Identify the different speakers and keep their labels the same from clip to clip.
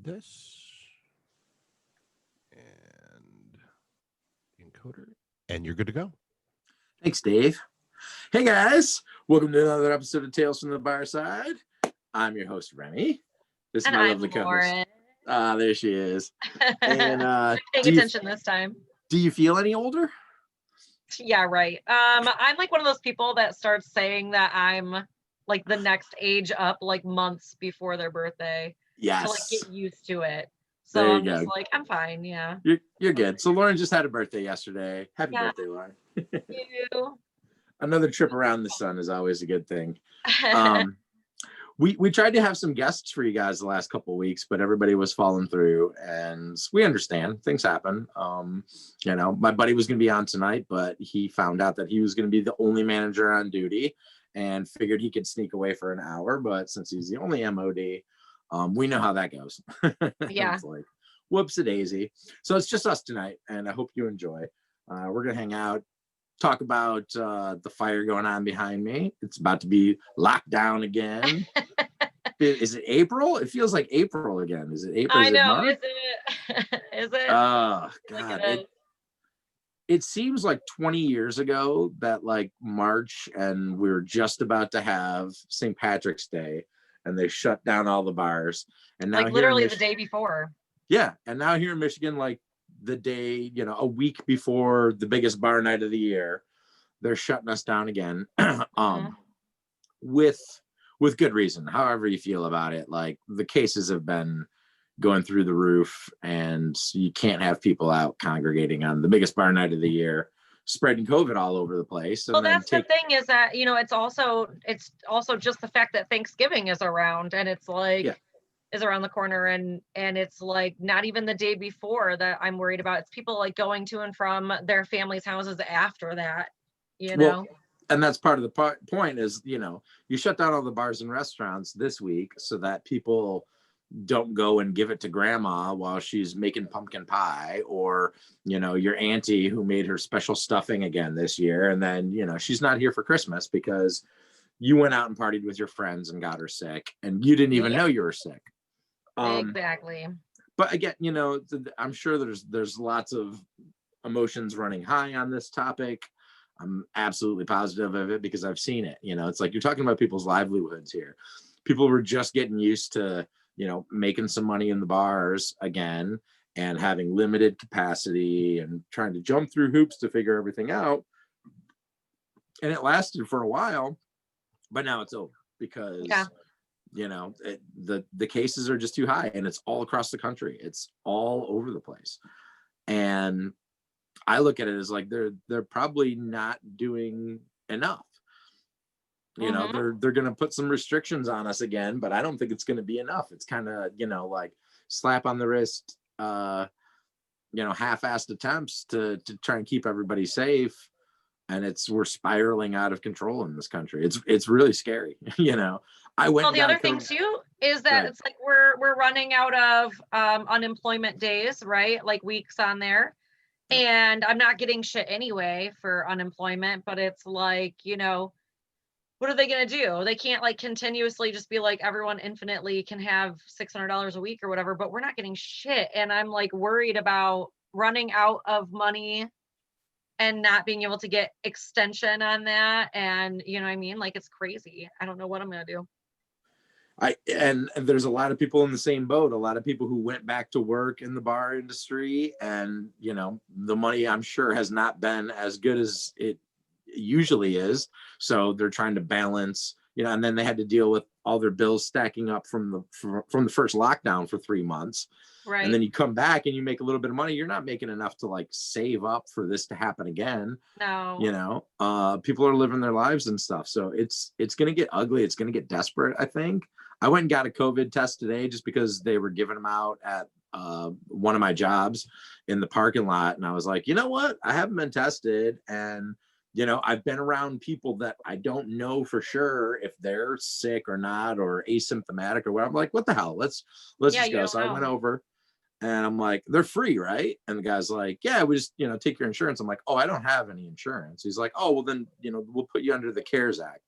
Speaker 1: this and encoder, and you're good to go.
Speaker 2: Thanks, Dave. Hey guys, welcome to another episode of Tales from the Barside. I'm your host, Remy. This is my lovely co-host. There she is. And
Speaker 3: paying attention this time.
Speaker 2: Do you feel any older?
Speaker 3: Yeah, right. I'm like one of those people that starts saying that I'm like the next age up like months before their birthday.
Speaker 2: Yes.
Speaker 3: To like get used to it. So I'm just like, I'm fine. Yeah.
Speaker 2: You're good. So Lauren just had a birthday yesterday. Happy birthday, Lauren.
Speaker 3: Thank you.
Speaker 2: Another trip around the sun is always a good thing. We tried to have some guests for you guys the last couple of weeks, but everybody was falling through, and we understand things happen. My buddy was going to be on tonight, but he found out that he was going to be the only manager on duty and figured he could sneak away for an hour. But since he's the only MOD, we know how that goes.
Speaker 3: Yeah.
Speaker 2: It's like, whoops-a-daisy. So it's just us tonight, and I hope you enjoy. We're going to hang out, talk about the fire going on behind me. It's about to be locked down again. Is it April? It feels like April again. Is it April?
Speaker 3: I know.
Speaker 2: Is
Speaker 3: it? Is it?
Speaker 2: Oh God. It seems like 20 years ago that like March, and we were just about to have St. Patrick's Day, and they shut down all the bars. And now
Speaker 3: like literally the day before.
Speaker 2: Yeah. And now here in Michigan, like the day, a week before the biggest bar night of the year, they're shutting us down again. With good reason. However you feel about it, like the cases have been going through the roof, and you can't have people out congregating on the biggest bar night of the year, spreading COVID all over the place.
Speaker 3: Well, that's the thing is that, it's also just the fact that Thanksgiving is around, and it's like, is around the corner, and it's like not even the day before that I'm worried about. It's people like going to and from their families' houses after that,
Speaker 2: Well, and that's part of the point is, you shut down all the bars and restaurants this week so that people don't go and give it to grandma while she's making pumpkin pie, or, your auntie who made her special stuffing again this year. And then, she's not here for Christmas because you went out and partied with your friends and got her sick, and you didn't even know you were sick.
Speaker 3: Exactly.
Speaker 2: But again, I'm sure there's lots of emotions running high on this topic. I'm absolutely positive of it because I've seen it. It's like you're talking about people's livelihoods here. People were just getting used to, making some money in the bars again and having limited capacity and trying to jump through hoops to figure everything out. And it lasted for a while, but now it's over because the cases are just too high, and it's all across the country. It's all over the place. And I look at it as like they're probably not doing enough. They're going to put some restrictions on us again, but I don't think it's going to be enough. It's kind of, like slap on the wrist, half-assed attempts to try and keep everybody safe. And we're spiraling out of control in this country. It's really scary. The
Speaker 3: other thing too is that it's like we're running out of unemployment days, right? Like weeks on there. And I'm not getting shit anyway for unemployment, but it's like, what are they going to do? They can't like continuously just be like, everyone infinitely can have $600 a week or whatever, but we're not getting shit. And I'm like worried about running out of money and not being able to get extension on that. And you know what I mean? Like, it's crazy. I don't know what I'm going to do.
Speaker 2: And there's a lot of people in the same boat, a lot of people who went back to work in the bar industry, and, the money I'm sure has not been as good as it usually is. So they're trying to balance, and then they had to deal with all their bills stacking up from the first lockdown for 3 months.
Speaker 3: Right.
Speaker 2: And then you come back and you make a little bit of money. You're not making enough to like save up for this to happen again.
Speaker 3: No.
Speaker 2: People are living their lives and stuff. So it's going to get ugly. It's going to get desperate, I think. I went and got a COVID test today just because they were giving them out at one of my jobs in the parking lot. And I was like, you know what? I haven't been tested. And, I've been around people that I don't know for sure if they're sick or not, or asymptomatic or what. I'm like, what the hell? Let's just go. So I went over and I'm like, they're free, right? And the guy's like, yeah, we just, take your insurance. I'm like, oh, I don't have any insurance. He's like, oh, well then, we'll put you under the CARES Act.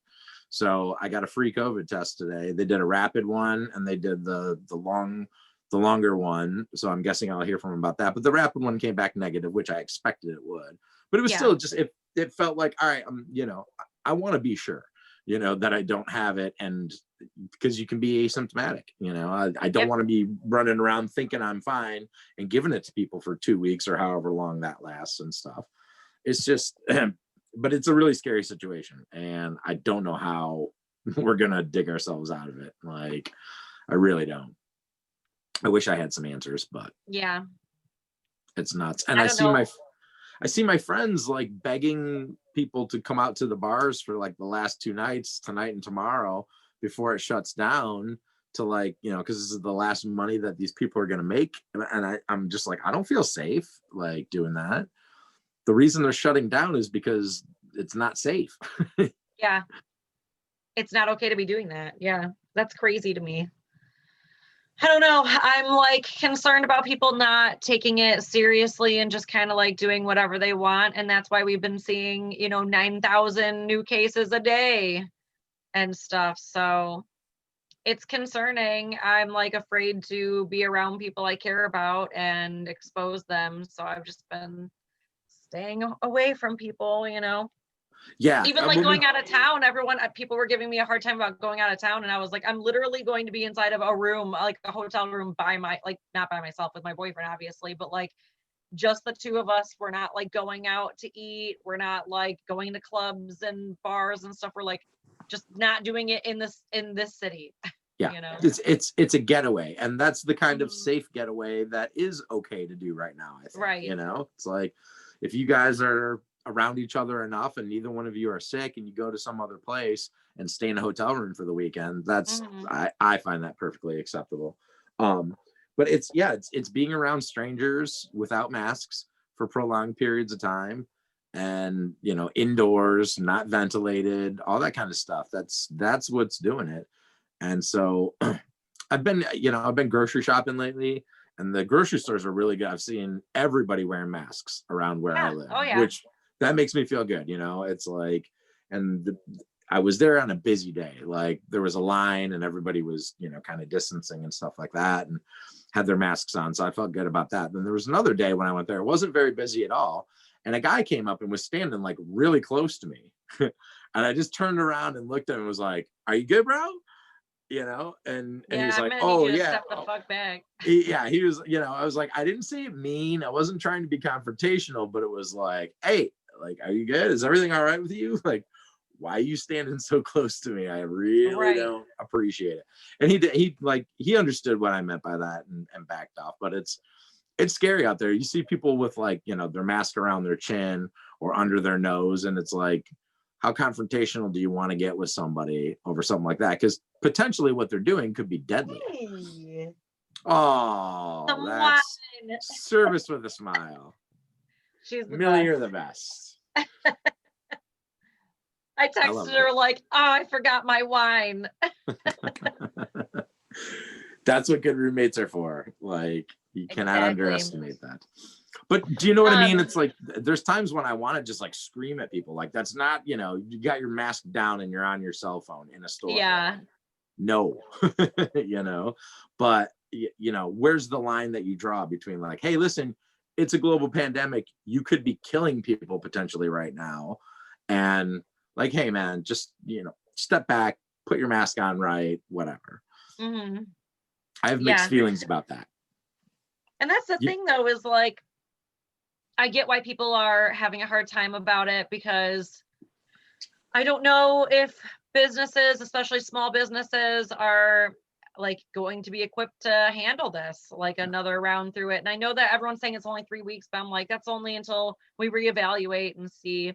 Speaker 2: So I got a free COVID test today. They did a rapid one, and they did the long the longer one. So I'm guessing I'll hear from him about that. But the rapid one came back negative, which I expected it would. But it was still just, it felt like, all right, I want to be sure, that I don't have it. And because you can be asymptomatic, I don't want to be running around thinking I'm fine and giving it to people for 2 weeks or however long that lasts and stuff. It's just, but it's a really scary situation. And I don't know how we're going to dig ourselves out of it. Like, I really don't. I wish I had some answers, but
Speaker 3: yeah,
Speaker 2: it's nuts. And I see my friends like begging people to come out to the bars for like the last 2 nights, tonight and tomorrow, before it shuts down, to like, because this is the last money that these people are going to make. And I'm just like, I don't feel safe like doing that. The reason they're shutting down is because it's not safe.
Speaker 3: Yeah. It's not okay to be doing that. Yeah. That's crazy to me. I don't know. I'm like concerned about people not taking it seriously and just kind of like doing whatever they want. And that's why we've been seeing, 9,000 new cases a day and stuff. So it's concerning. I'm like afraid to be around people I care about and expose them. So I've just been staying away from people,
Speaker 2: Yeah.
Speaker 3: Even like going out of town, people were giving me a hard time about going out of town. And I was like, I'm literally going to be inside of a room, like a hotel room not by myself with my boyfriend, obviously, but like just the two of us. We're not like going out to eat. We're not like going to clubs and bars and stuff. We're like just not doing it in this city.
Speaker 2: Yeah. It's a getaway. And that's the kind of safe getaway that is okay to do right now, I think.
Speaker 3: Right.
Speaker 2: It's like, if you guys are around each other enough and neither one of you are sick and you go to some other place and stay in a hotel room for the weekend, that's I find that perfectly acceptable. But it's being around strangers without masks for prolonged periods of time, and indoors, not ventilated, all that kind of stuff. That's what's doing it. And so I've been grocery shopping lately, and the grocery stores are really good. I've seen everybody wearing masks around where I live, which that makes me feel good. It's like, I was there on a busy day. Like there was a line and everybody was, kind of distancing and stuff like that and had their masks on. So I felt good about that. Then there was another day when I went there, it wasn't very busy at all. And a guy came up and was standing like really close to me. And I just turned around and looked at him and was like, "Are you good, bro?" And he's like, "Oh yeah,
Speaker 3: step the fuck back."
Speaker 2: He was, I was like, I didn't say it mean. I wasn't trying to be confrontational, but it was like, "Hey, like, are you good? Is everything all right with you? Like, why are you standing so close to me? I really don't appreciate it." And he understood what I meant by that and backed off. But it's scary out there. You see people with like, their mask around their chin or under their nose, and it's like, how confrontational do you want to get with somebody over something like that? Because potentially what they're doing could be deadly.
Speaker 3: Hey.
Speaker 2: Oh, that's service with a smile.
Speaker 3: She's the
Speaker 2: Millie,
Speaker 3: best.
Speaker 2: you're the best.
Speaker 3: I texted her like, "Oh, I forgot my wine."
Speaker 2: That's what good roommates are for. Like, you cannot underestimate that. But do you know what I mean? It's like, there's times when I want to just like scream at people. Like, that's not, you got your mask down and you're on your cell phone in a store.
Speaker 3: Yeah.
Speaker 2: No, but where's the line that you draw between like, hey, listen, it's a global pandemic. You could be killing people potentially right now. And like, hey man, just, step back, put your mask on, right? Whatever.
Speaker 3: Mm-hmm.
Speaker 2: I have mixed feelings about that.
Speaker 3: And that's the thing though, is like, I get why people are having a hard time about it, because I don't know if businesses, especially small businesses, are like going to be equipped to handle this, like another round through it. And I know that everyone's saying it's only 3 weeks, but I'm like, that's only until we reevaluate and see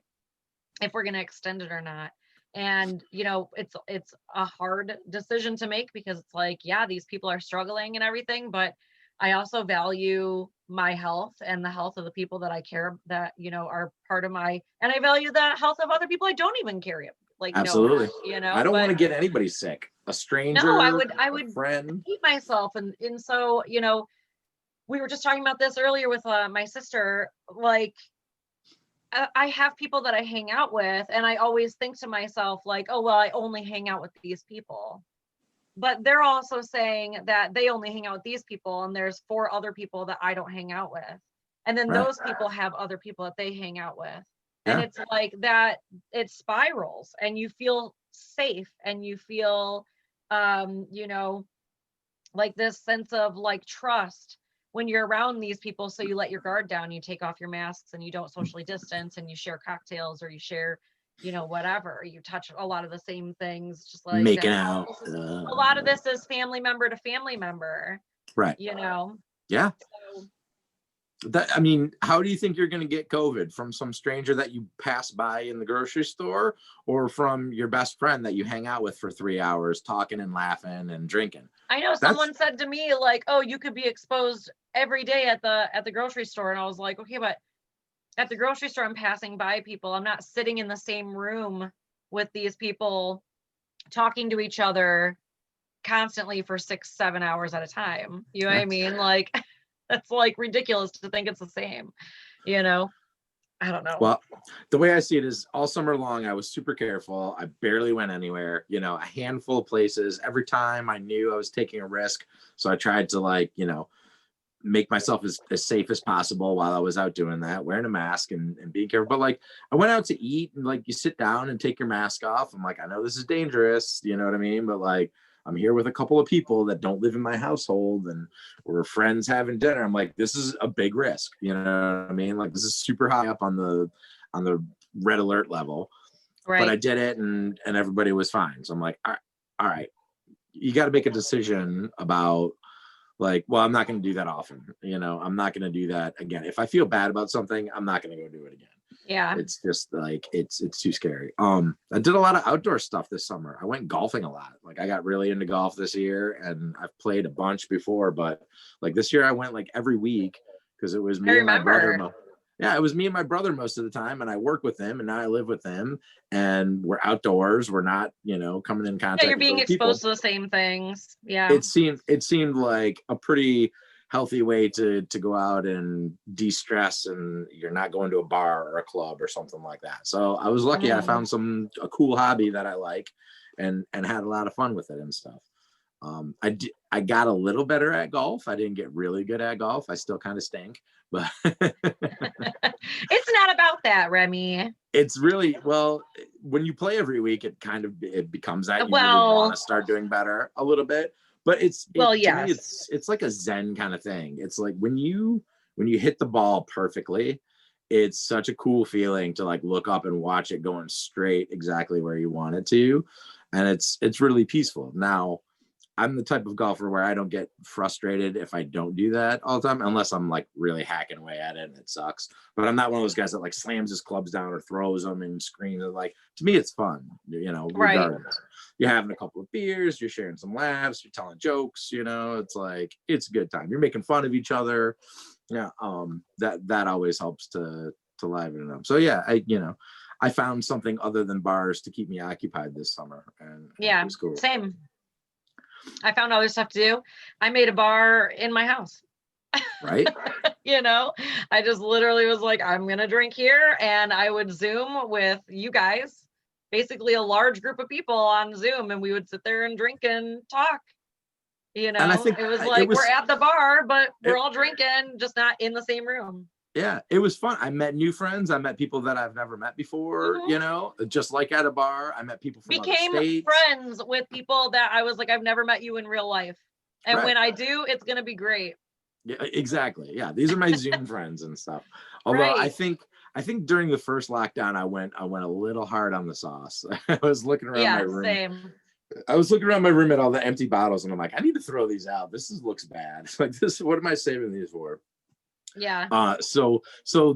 Speaker 3: if we're going to extend it or not. And, it's a hard decision to make, because it's like, yeah, these people are struggling and everything, but I also value my health and the health of the people that I care that, are part of my, and I value the health of other people I don't even care. Like,
Speaker 2: absolutely. I don't want to get anybody sick. A stranger,
Speaker 3: no, I would
Speaker 2: friend,
Speaker 3: keep myself. And so, we were just talking about this earlier with my sister. Like, I have people that I hang out with, and I always think to myself like, oh, well, I only hang out with these people. but they're also saying that they only hang out with these people, and there's 4 other people that I don't hang out with. And then
Speaker 2: Right.
Speaker 3: those people have other people that they hang out with. And
Speaker 2: Yeah.
Speaker 3: it's like that, it spirals, and you feel safe, and you feel, you know, like this sense of like trust when you're around these people. So you let your guard down, you take off your masks, and you don't socially distance, and you share cocktails, or you share, you know, whatever, you touch a lot of the same things, just like
Speaker 2: Making
Speaker 3: that.
Speaker 2: out.
Speaker 3: A lot of this is family member to family member,
Speaker 2: Right.
Speaker 3: you know.
Speaker 2: Yeah.
Speaker 3: So,
Speaker 2: I mean, how do you think you're going to get COVID? From some stranger that you pass by in the grocery store, or from your best friend that you hang out with for 3 hours talking and laughing and drinking?
Speaker 3: I know someone said to me like, oh, you could be exposed every day at the grocery store. And I was like, okay, but at the grocery store, I'm passing by people. I'm not sitting in the same room with these people talking to each other constantly for 6-7 hours at a time. You know what I mean? Like, that's like ridiculous to think it's the same, you know? I don't know.
Speaker 2: Well, the way I see it is all summer long, I was super careful. I barely went anywhere, you know, a handful of places. Every time I knew I was taking a risk. So I tried to, like, you know, make myself as safe as possible while I was out doing that, wearing a mask and being careful. But like, I went out to eat, and like, you sit down and take your mask off. I'm like, I know this is dangerous, you know what I mean? But like, I'm here with a couple of people that don't live in my household, and we're friends having dinner. I'm like, this is a big risk, you know what I mean? Like, this is super high up on the red alert level.
Speaker 3: Right.
Speaker 2: But I did it, and everybody was fine. So I'm like, all right, you got to make a decision about, like, well, I'm not going to do that often. You know, I'm not going to do that again. If I feel bad about something, I'm not going to go do it again.
Speaker 3: Yeah.
Speaker 2: It's just like, it's too scary. I did a lot of outdoor stuff this summer. I went golfing a lot. Like, I got really into golf this year, and I've played a bunch before, but like this year I went like every week, because it was me and my brother. Yeah, it was me and my brother most of the time, and I work with him, and now I live with him, and we're outdoors. We're not, you know, coming in contact.
Speaker 3: Yeah, you're being
Speaker 2: with
Speaker 3: exposed
Speaker 2: people.
Speaker 3: to the same things. Yeah.
Speaker 2: It seemed like a pretty healthy way to go out and de-stress, and you're not going to a bar or a club or something like that. So I was lucky. I found a cool hobby that I like, and had a lot of fun with it and stuff. I got a little better at golf. I didn't get really good at golf. I still kind of stink, but
Speaker 3: it's not about that, Remy.
Speaker 2: It's really, well, when you play every week, it becomes that you really want to start doing better a little bit. But to me, it's like a Zen kind of thing. It's like when you hit the ball perfectly, it's such a cool feeling to like look up and watch it going straight exactly where you want it to, and it's really peaceful. Now, I'm the type of golfer where I don't get frustrated if I don't do that all the time, unless I'm like really hacking away at it and it sucks. But I'm not one of those guys that like slams his clubs down or throws them and screams. Like, to me, it's fun, you know, regardless. Right. You're having a couple of beers, you're sharing some laughs, you're telling jokes, you know, it's like, it's a good time. You're making fun of each other. Yeah. That always helps to liven it up. So yeah, I found something other than bars to keep me occupied this summer, and
Speaker 3: yeah,
Speaker 2: it was cool.
Speaker 3: Same. I found other stuff to do. I made a bar in my house.
Speaker 2: Right.
Speaker 3: You know, I just literally was like, I'm going to drink here. And I would Zoom with you guys, basically a large group of people on Zoom. And we would sit there and drink and talk. You know, and I think it was like, we're at the bar, but we're all drinking, just not in the same room.
Speaker 2: Yeah, it was fun. I met new friends. I met people that I've never met before, you know, just like at a bar. I met people from other states.
Speaker 3: Friends with people that I was like, I've never met you in real life. And when I do, it's going to be great.
Speaker 2: Yeah, exactly. Yeah, these are my Zoom friends and stuff. Although I think during the first lockdown, I went a little hard on the sauce. I was looking around my room.
Speaker 3: Same.
Speaker 2: I was looking around my room at all the empty bottles, and I'm like, I need to throw these out. This looks bad. Like, this, what am I saving these for?
Speaker 3: Yeah.
Speaker 2: So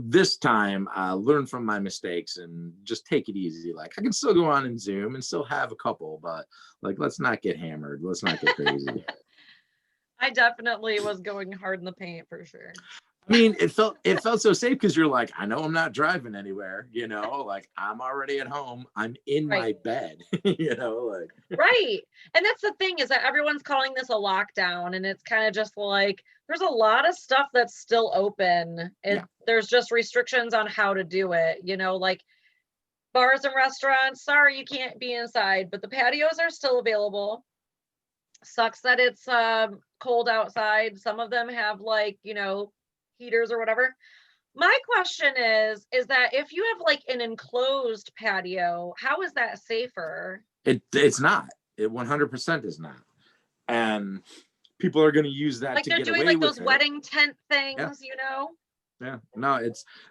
Speaker 2: this time, learn from my mistakes and just take it easy. Like, I can still go on and Zoom and still have a couple, but like, let's not get hammered. Let's not get crazy.
Speaker 3: I definitely was going hard in the paint for sure.
Speaker 2: I mean, it felt so safe because you're like, I know I'm not driving anywhere, you know, like I'm already at home. I'm in my bed, you know, like.
Speaker 3: Right. And that's the thing, is that everyone's calling this a lockdown, and it's kind of just like, there's a lot of stuff that's still open. There's just restrictions on how to do it, you know, like bars and restaurants. Sorry, you can't be inside, but the patios are still available. sucks that it's cold outside. Some of them have like, heaters or whatever. My question is that if you have like an enclosed patio, how is that safer?
Speaker 2: It's not. It 100% is not. And people are going to use that
Speaker 3: Like
Speaker 2: to
Speaker 3: they're
Speaker 2: get
Speaker 3: doing
Speaker 2: away
Speaker 3: like
Speaker 2: with
Speaker 3: those
Speaker 2: it.
Speaker 3: wedding tent things,
Speaker 2: Yeah. Yeah, no,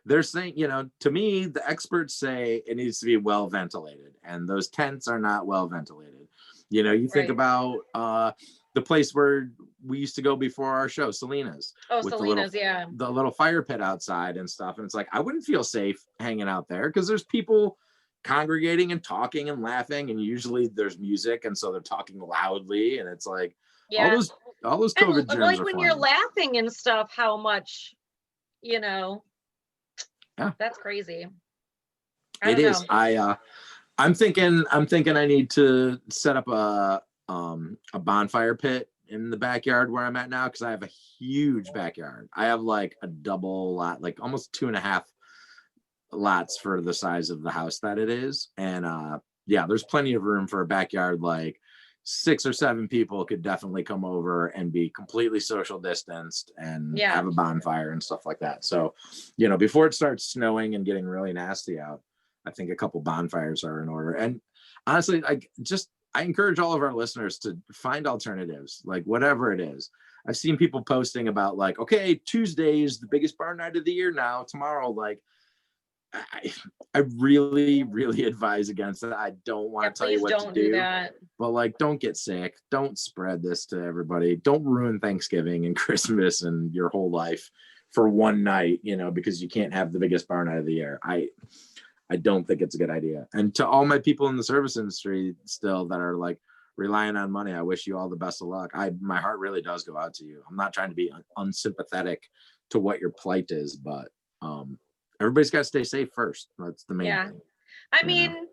Speaker 2: they're saying, to me, the experts say it needs to be well ventilated, and those tents are not well ventilated. You think
Speaker 3: Right.
Speaker 2: about the place where we used to go before our show, Selena's,
Speaker 3: Oh,
Speaker 2: with
Speaker 3: Selena's, yeah.
Speaker 2: the little fire pit outside and stuff. And it's like, I wouldn't feel safe hanging out there because there's people congregating and talking and laughing, and usually there's music, and so they're talking loudly, and it's like
Speaker 3: Yeah.
Speaker 2: all those
Speaker 3: And
Speaker 2: COVID germs
Speaker 3: like
Speaker 2: are
Speaker 3: when
Speaker 2: flying.
Speaker 3: you're laughing and stuff, how much,
Speaker 2: Yeah.
Speaker 3: That's crazy.
Speaker 2: It is. I'm thinking I need to set up a bonfire pit in the backyard where I'm at now, because I have a huge backyard. I have like a double lot, like almost 2.5 lots for the size of the house that it is. And yeah, there's plenty of room for a backyard. Like 6 or 7 people could definitely come over and be completely social distanced and have a bonfire and stuff like that. So, before it starts snowing and getting really nasty out, I think a couple bonfires are in order. And honestly, I encourage all of our listeners to find alternatives, like whatever it is. I've seen people posting about like, okay, Tuesday is the biggest bar night of the year now. Tomorrow, like, I really, really advise against it. I don't want to tell you what to do that. But like, don't get sick. Don't spread this to everybody. Don't ruin Thanksgiving and Christmas and your whole life for one night, because you can't have the biggest bar night of the year. I don't think it's a good idea. And to all my people in the service industry still that are like relying on money, I wish you all the best of luck. My heart really does go out to you. I'm not trying to be unsympathetic to what your plight is, but everybody's got to stay safe first. That's the main thing.
Speaker 3: I mean,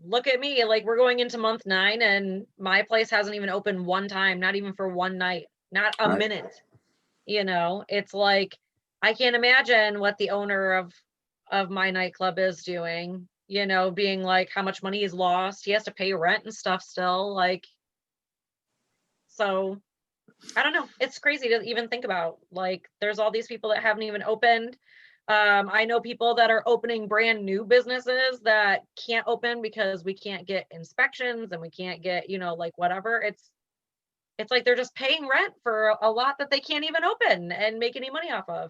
Speaker 3: look at me. Like, we're going into month 9 and my place hasn't even opened one time, not even for one night, not a minute. It's like, I can't imagine what the owner of my nightclub is doing, being like how much money he's lost. He has to pay rent and stuff still. Like, so I don't know. It's crazy to even think about. Like, there's all these people that haven't even opened. I know people that are opening brand new businesses that can't open because we can't get inspections and we can't get, like whatever. It's like they're just paying rent for a lot that they can't even open and make any money off of.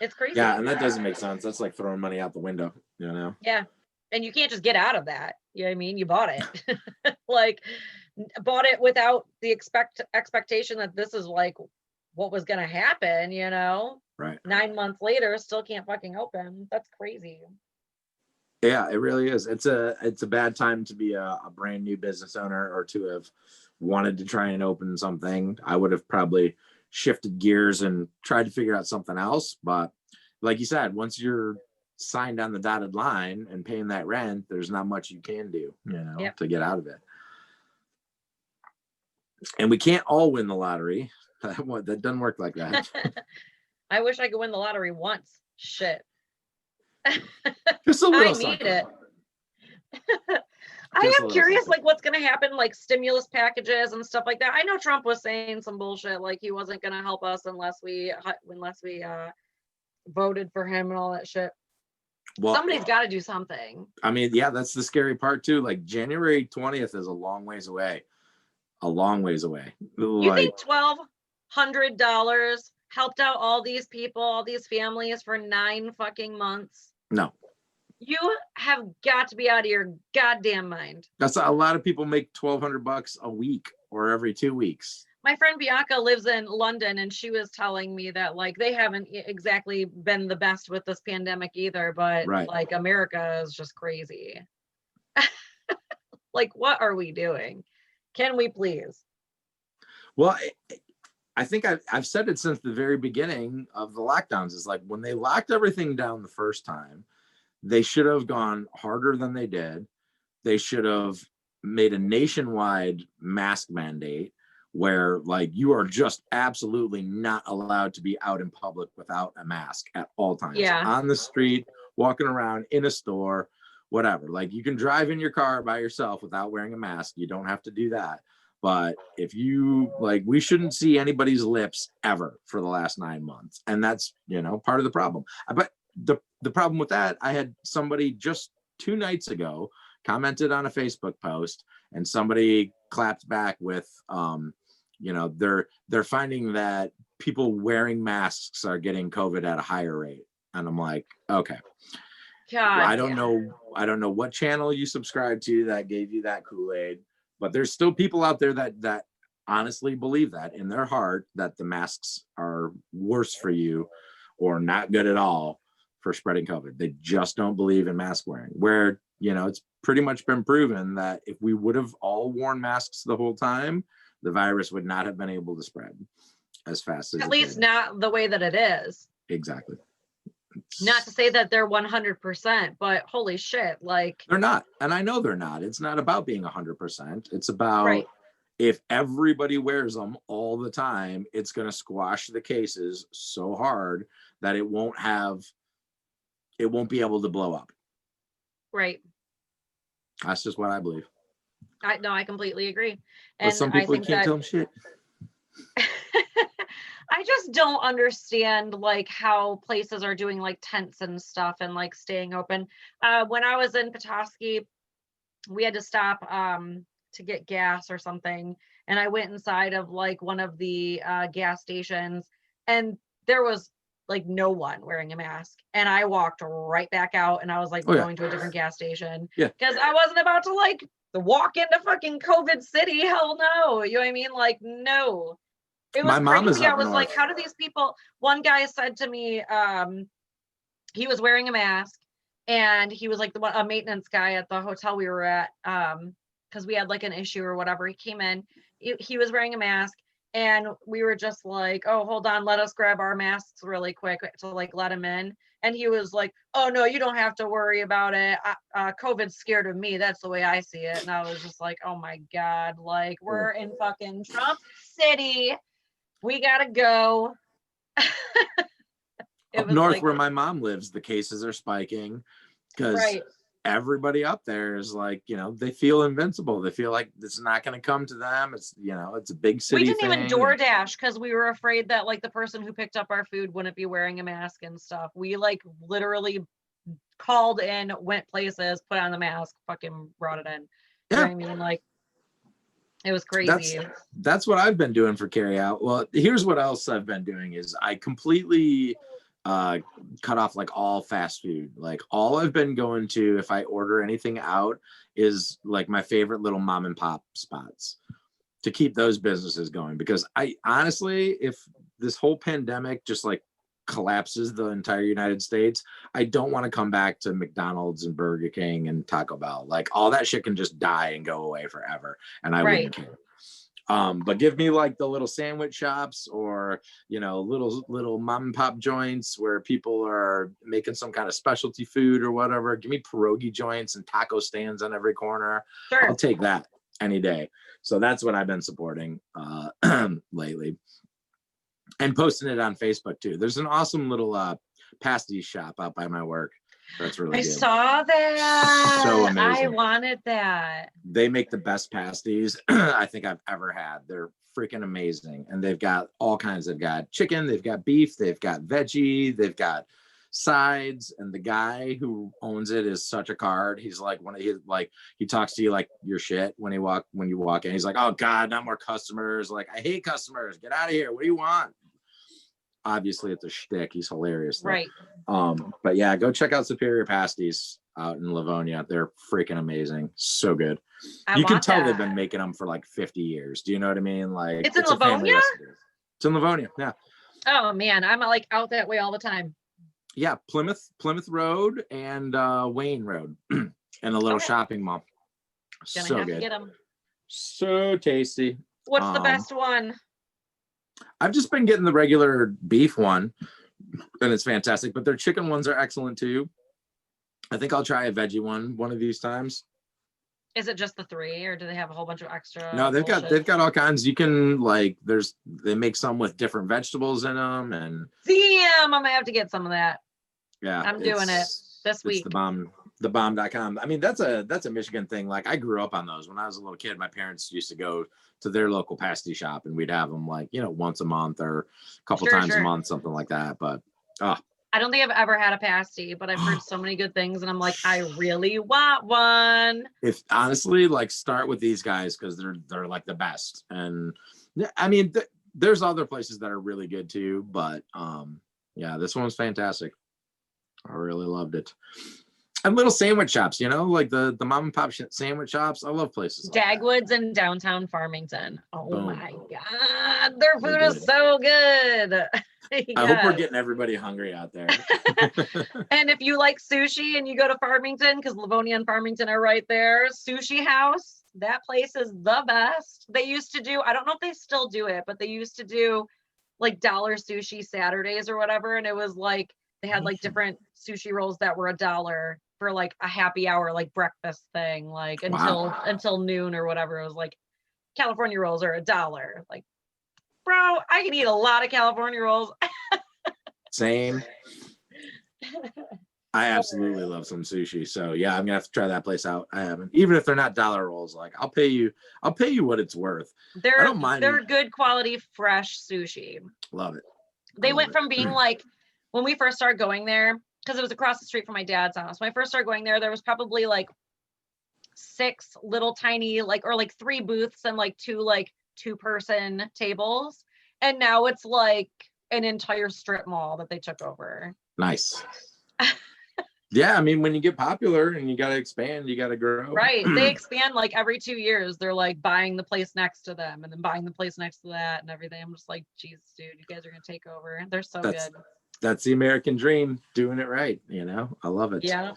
Speaker 3: It's crazy.
Speaker 2: Yeah, and that doesn't make sense. That's like throwing money out the window,
Speaker 3: Yeah. And you can't just get out of that. You know what I mean? You bought it. Like, bought it without the expectation that this is like what was going to happen,
Speaker 2: Right.
Speaker 3: 9 months later, still can't fucking open. That's crazy.
Speaker 2: Yeah, it really is. It's a bad time to be a brand new business owner or to have wanted to try and open something. I would have probably shifted gears and tried to figure out something else. But like you said, once you're signed on the dotted line and paying that rent, there's not much you can do, to get out of it. And we can't all win the lottery. That doesn't work like that.
Speaker 3: I wish I could win the lottery once. Shit.
Speaker 2: Just a little
Speaker 3: I need it. I am curious, like, what's going to happen, like stimulus packages and stuff like that. I know Trump was saying some bullshit, like he wasn't going to help us unless we voted for him and all that shit. Well, somebody's got to do something.
Speaker 2: I mean, yeah, that's the scary part too. Like January 20th is a long ways away. A long ways away.
Speaker 3: You think $1,200 helped out all these people, all these families for 9 fucking months?
Speaker 2: No.
Speaker 3: You have got to be out of your goddamn mind.
Speaker 2: That's a lot of people make $1,200 a week or every 2 weeks.
Speaker 3: My friend Bianca lives in London and she was telling me that like they haven't exactly been the best with this pandemic either, but like America is just crazy. Like, what are we doing? Can we please?
Speaker 2: Well, I think I've said it since the very beginning of the lockdowns. Is like when they locked everything down the first time, they should have gone harder than they did. They should have made a nationwide mask mandate where like you are just absolutely not allowed to be out in public without a mask at all times.
Speaker 3: Yeah.
Speaker 2: On the street, walking around, in a store, whatever. Like you can drive in your car by yourself without wearing a mask. You don't have to do that. But if you like, we shouldn't see anybody's lips ever for the last 9 months. And that's, part of the problem. But the problem with that, I had somebody just 2 nights ago commented on a Facebook post, and somebody clapped back with, they're finding that people wearing masks are getting COVID at a higher rate. And I'm like, okay.
Speaker 3: God,
Speaker 2: I don't know what channel you subscribe to that gave you that Kool-Aid, but there's still people out there that honestly believe that in their heart, that the masks are worse for you or not good at all for spreading COVID. They just don't believe in mask wearing, where, it's pretty much been proven that if we would have all worn masks the whole time, the virus would not have been able to spread as fast as
Speaker 3: at least not the way that it is.
Speaker 2: Exactly.
Speaker 3: Not to say that they're 100%, but holy shit, like
Speaker 2: they're not. And I know they're not. It's not about being 100%. It's about if everybody wears them all the time, it's going to squash the cases so hard that it won't be able to blow up.
Speaker 3: Right.
Speaker 2: That's just what I believe.
Speaker 3: I completely agree.
Speaker 2: And but some people,
Speaker 3: I
Speaker 2: you can't tell them shit.
Speaker 3: I just don't understand like how places are doing like tents and stuff and like staying open. When I was in Petoskey, we had to stop to get gas or something, and I went inside of like one of the gas stations, and there was like no one wearing a mask, and I walked right back out, and I was like going to a different gas station because I wasn't about to like walk into fucking COVID city. Hell no. You know what I mean? Like, no. It was crazy. I was like, how do these people? One guy said to me, he was wearing a mask, and he was like a maintenance guy at the hotel we were at, because we had like an issue or whatever. He came in, he was wearing a mask, and we were just like, oh, hold on, let us grab our masks really quick to like let him in. And he was like, oh no, you don't have to worry about it. COVID's scared of me. That's the way I see it. And I was just like, oh my God, like we're in fucking Trump City. We gotta go.
Speaker 2: Up north, where my mom lives, the cases are spiking because everybody up there is like, they feel invincible. They feel like it's not going to come to them. It's, it's a big city.
Speaker 3: We didn't even DoorDash because we were afraid that like the person who picked up our food wouldn't be wearing a mask and stuff. We like literally called in, went places, put on the mask, fucking brought it in. You know what I mean? Like, it was crazy.
Speaker 2: That's what I've been doing for carry out. Well, here's what else I've been doing is I completely cut off like all fast food. Like all I've been going to, if I order anything out, is like my favorite little mom and pop spots to keep those businesses going. Because I honestly, if this whole pandemic just like collapses the entire United States, I don't want to come back to McDonald's and Burger King and Taco Bell. Like all that shit can just die and go away forever, and I wouldn't care. But give me like the little sandwich shops or little mom and pop joints where people are making some kind of specialty food or whatever. Give me pierogi joints and taco stands on every corner. Sure. I'll take that any day. So that's what I've been supporting lately. And posting it on Facebook too. There's an awesome little pasties shop out by my work. That's really good.
Speaker 3: I saw that.
Speaker 2: So amazing.
Speaker 3: I wanted that.
Speaker 2: They make the best pasties I think I've ever had. They're freaking amazing. And they've got all kinds. They've got chicken, they've got beef, they've got veggie, they've got sides. And the guy who owns it is such a card. He's like he talks to you like your shit when you walk in. He's like, oh God, not more customers. Like, I hate customers. Get out of here. What do you want? Obviously it's a shtick. He's hilarious though.
Speaker 3: Right.
Speaker 2: But yeah, go check out Superior Pasties out in Livonia. They're freaking amazing. So good. You can tell they've been making them for like 50 years. Do you know what I mean? Like
Speaker 3: it's in Livonia?
Speaker 2: It's in Livonia. Yeah.
Speaker 3: Oh man, I'm like out that way all the time.
Speaker 2: Yeah, Plymouth Road and Wayne Road and a little shopping mall. So good. Get them. So tasty.
Speaker 3: What's the best one?
Speaker 2: I've just been getting the regular beef one, and it's fantastic. But their chicken ones are excellent too. I think I'll try a veggie one of these times.
Speaker 3: Is it just the 3, or do they have a whole bunch of extra?
Speaker 2: No, they've got all kinds. You can like they make some with different vegetables in them, and
Speaker 3: damn, I'm gonna have to get some of that.
Speaker 2: Yeah,
Speaker 3: I'm doing it this week.
Speaker 2: It's the bomb. the bomb.com. I mean, that's a Michigan thing. Like I grew up on those when I was a little kid. My parents used to go to their local pasty shop and we'd have them like, once a month or a couple times a month, something like that. But
Speaker 3: I don't think I've ever had a pasty, but I've heard so many good things and I'm like, I really want one.
Speaker 2: If honestly, like start with these guys because they're like the best. And I mean, there's other places that are really good too, but yeah, this one was fantastic. I really loved it. And little sandwich shops, like the mom and pop sandwich shops. I love places like
Speaker 3: Dagwood's in downtown Farmington. Oh
Speaker 2: Boom.
Speaker 3: my God. Their food is so good.
Speaker 2: Yes. I hope we're getting everybody hungry out there.
Speaker 3: And if you like sushi and you go to Farmington, because Livonia and Farmington are right there, Sushi House, that place is the best. They used to do, I don't know if they still do it, but they used to do like dollar sushi Saturdays or whatever. And it was like, they had like different sushi rolls that were $1 for like a happy hour, like breakfast thing, like until noon or whatever. It was like California rolls are $1. Like, bro, I can eat a lot of California rolls.
Speaker 2: Same. I absolutely love some sushi. So yeah, I'm gonna have to try that place out. I haven't, even if they're not dollar rolls, like I'll pay you what it's worth. I don't mind.
Speaker 3: They're good quality, fresh sushi.
Speaker 2: Love it.
Speaker 3: They went from being like, when we first started going there, because it was across the street from my dad's house. When I first started going there was probably like 6 little tiny, or 3 booths and like 2-person tables. And now it's like an entire strip mall that they took over.
Speaker 2: Nice. Yeah, I mean, when you get popular and you got to expand, you got to grow.
Speaker 3: Right. They expand like every 2 years. They're like buying the place next to them and then buying the place next to that and everything. I'm just like, Jesus, dude, you guys are going to take over. They're so good.
Speaker 2: That's the American dream, doing it right. I love it.
Speaker 3: Yeah.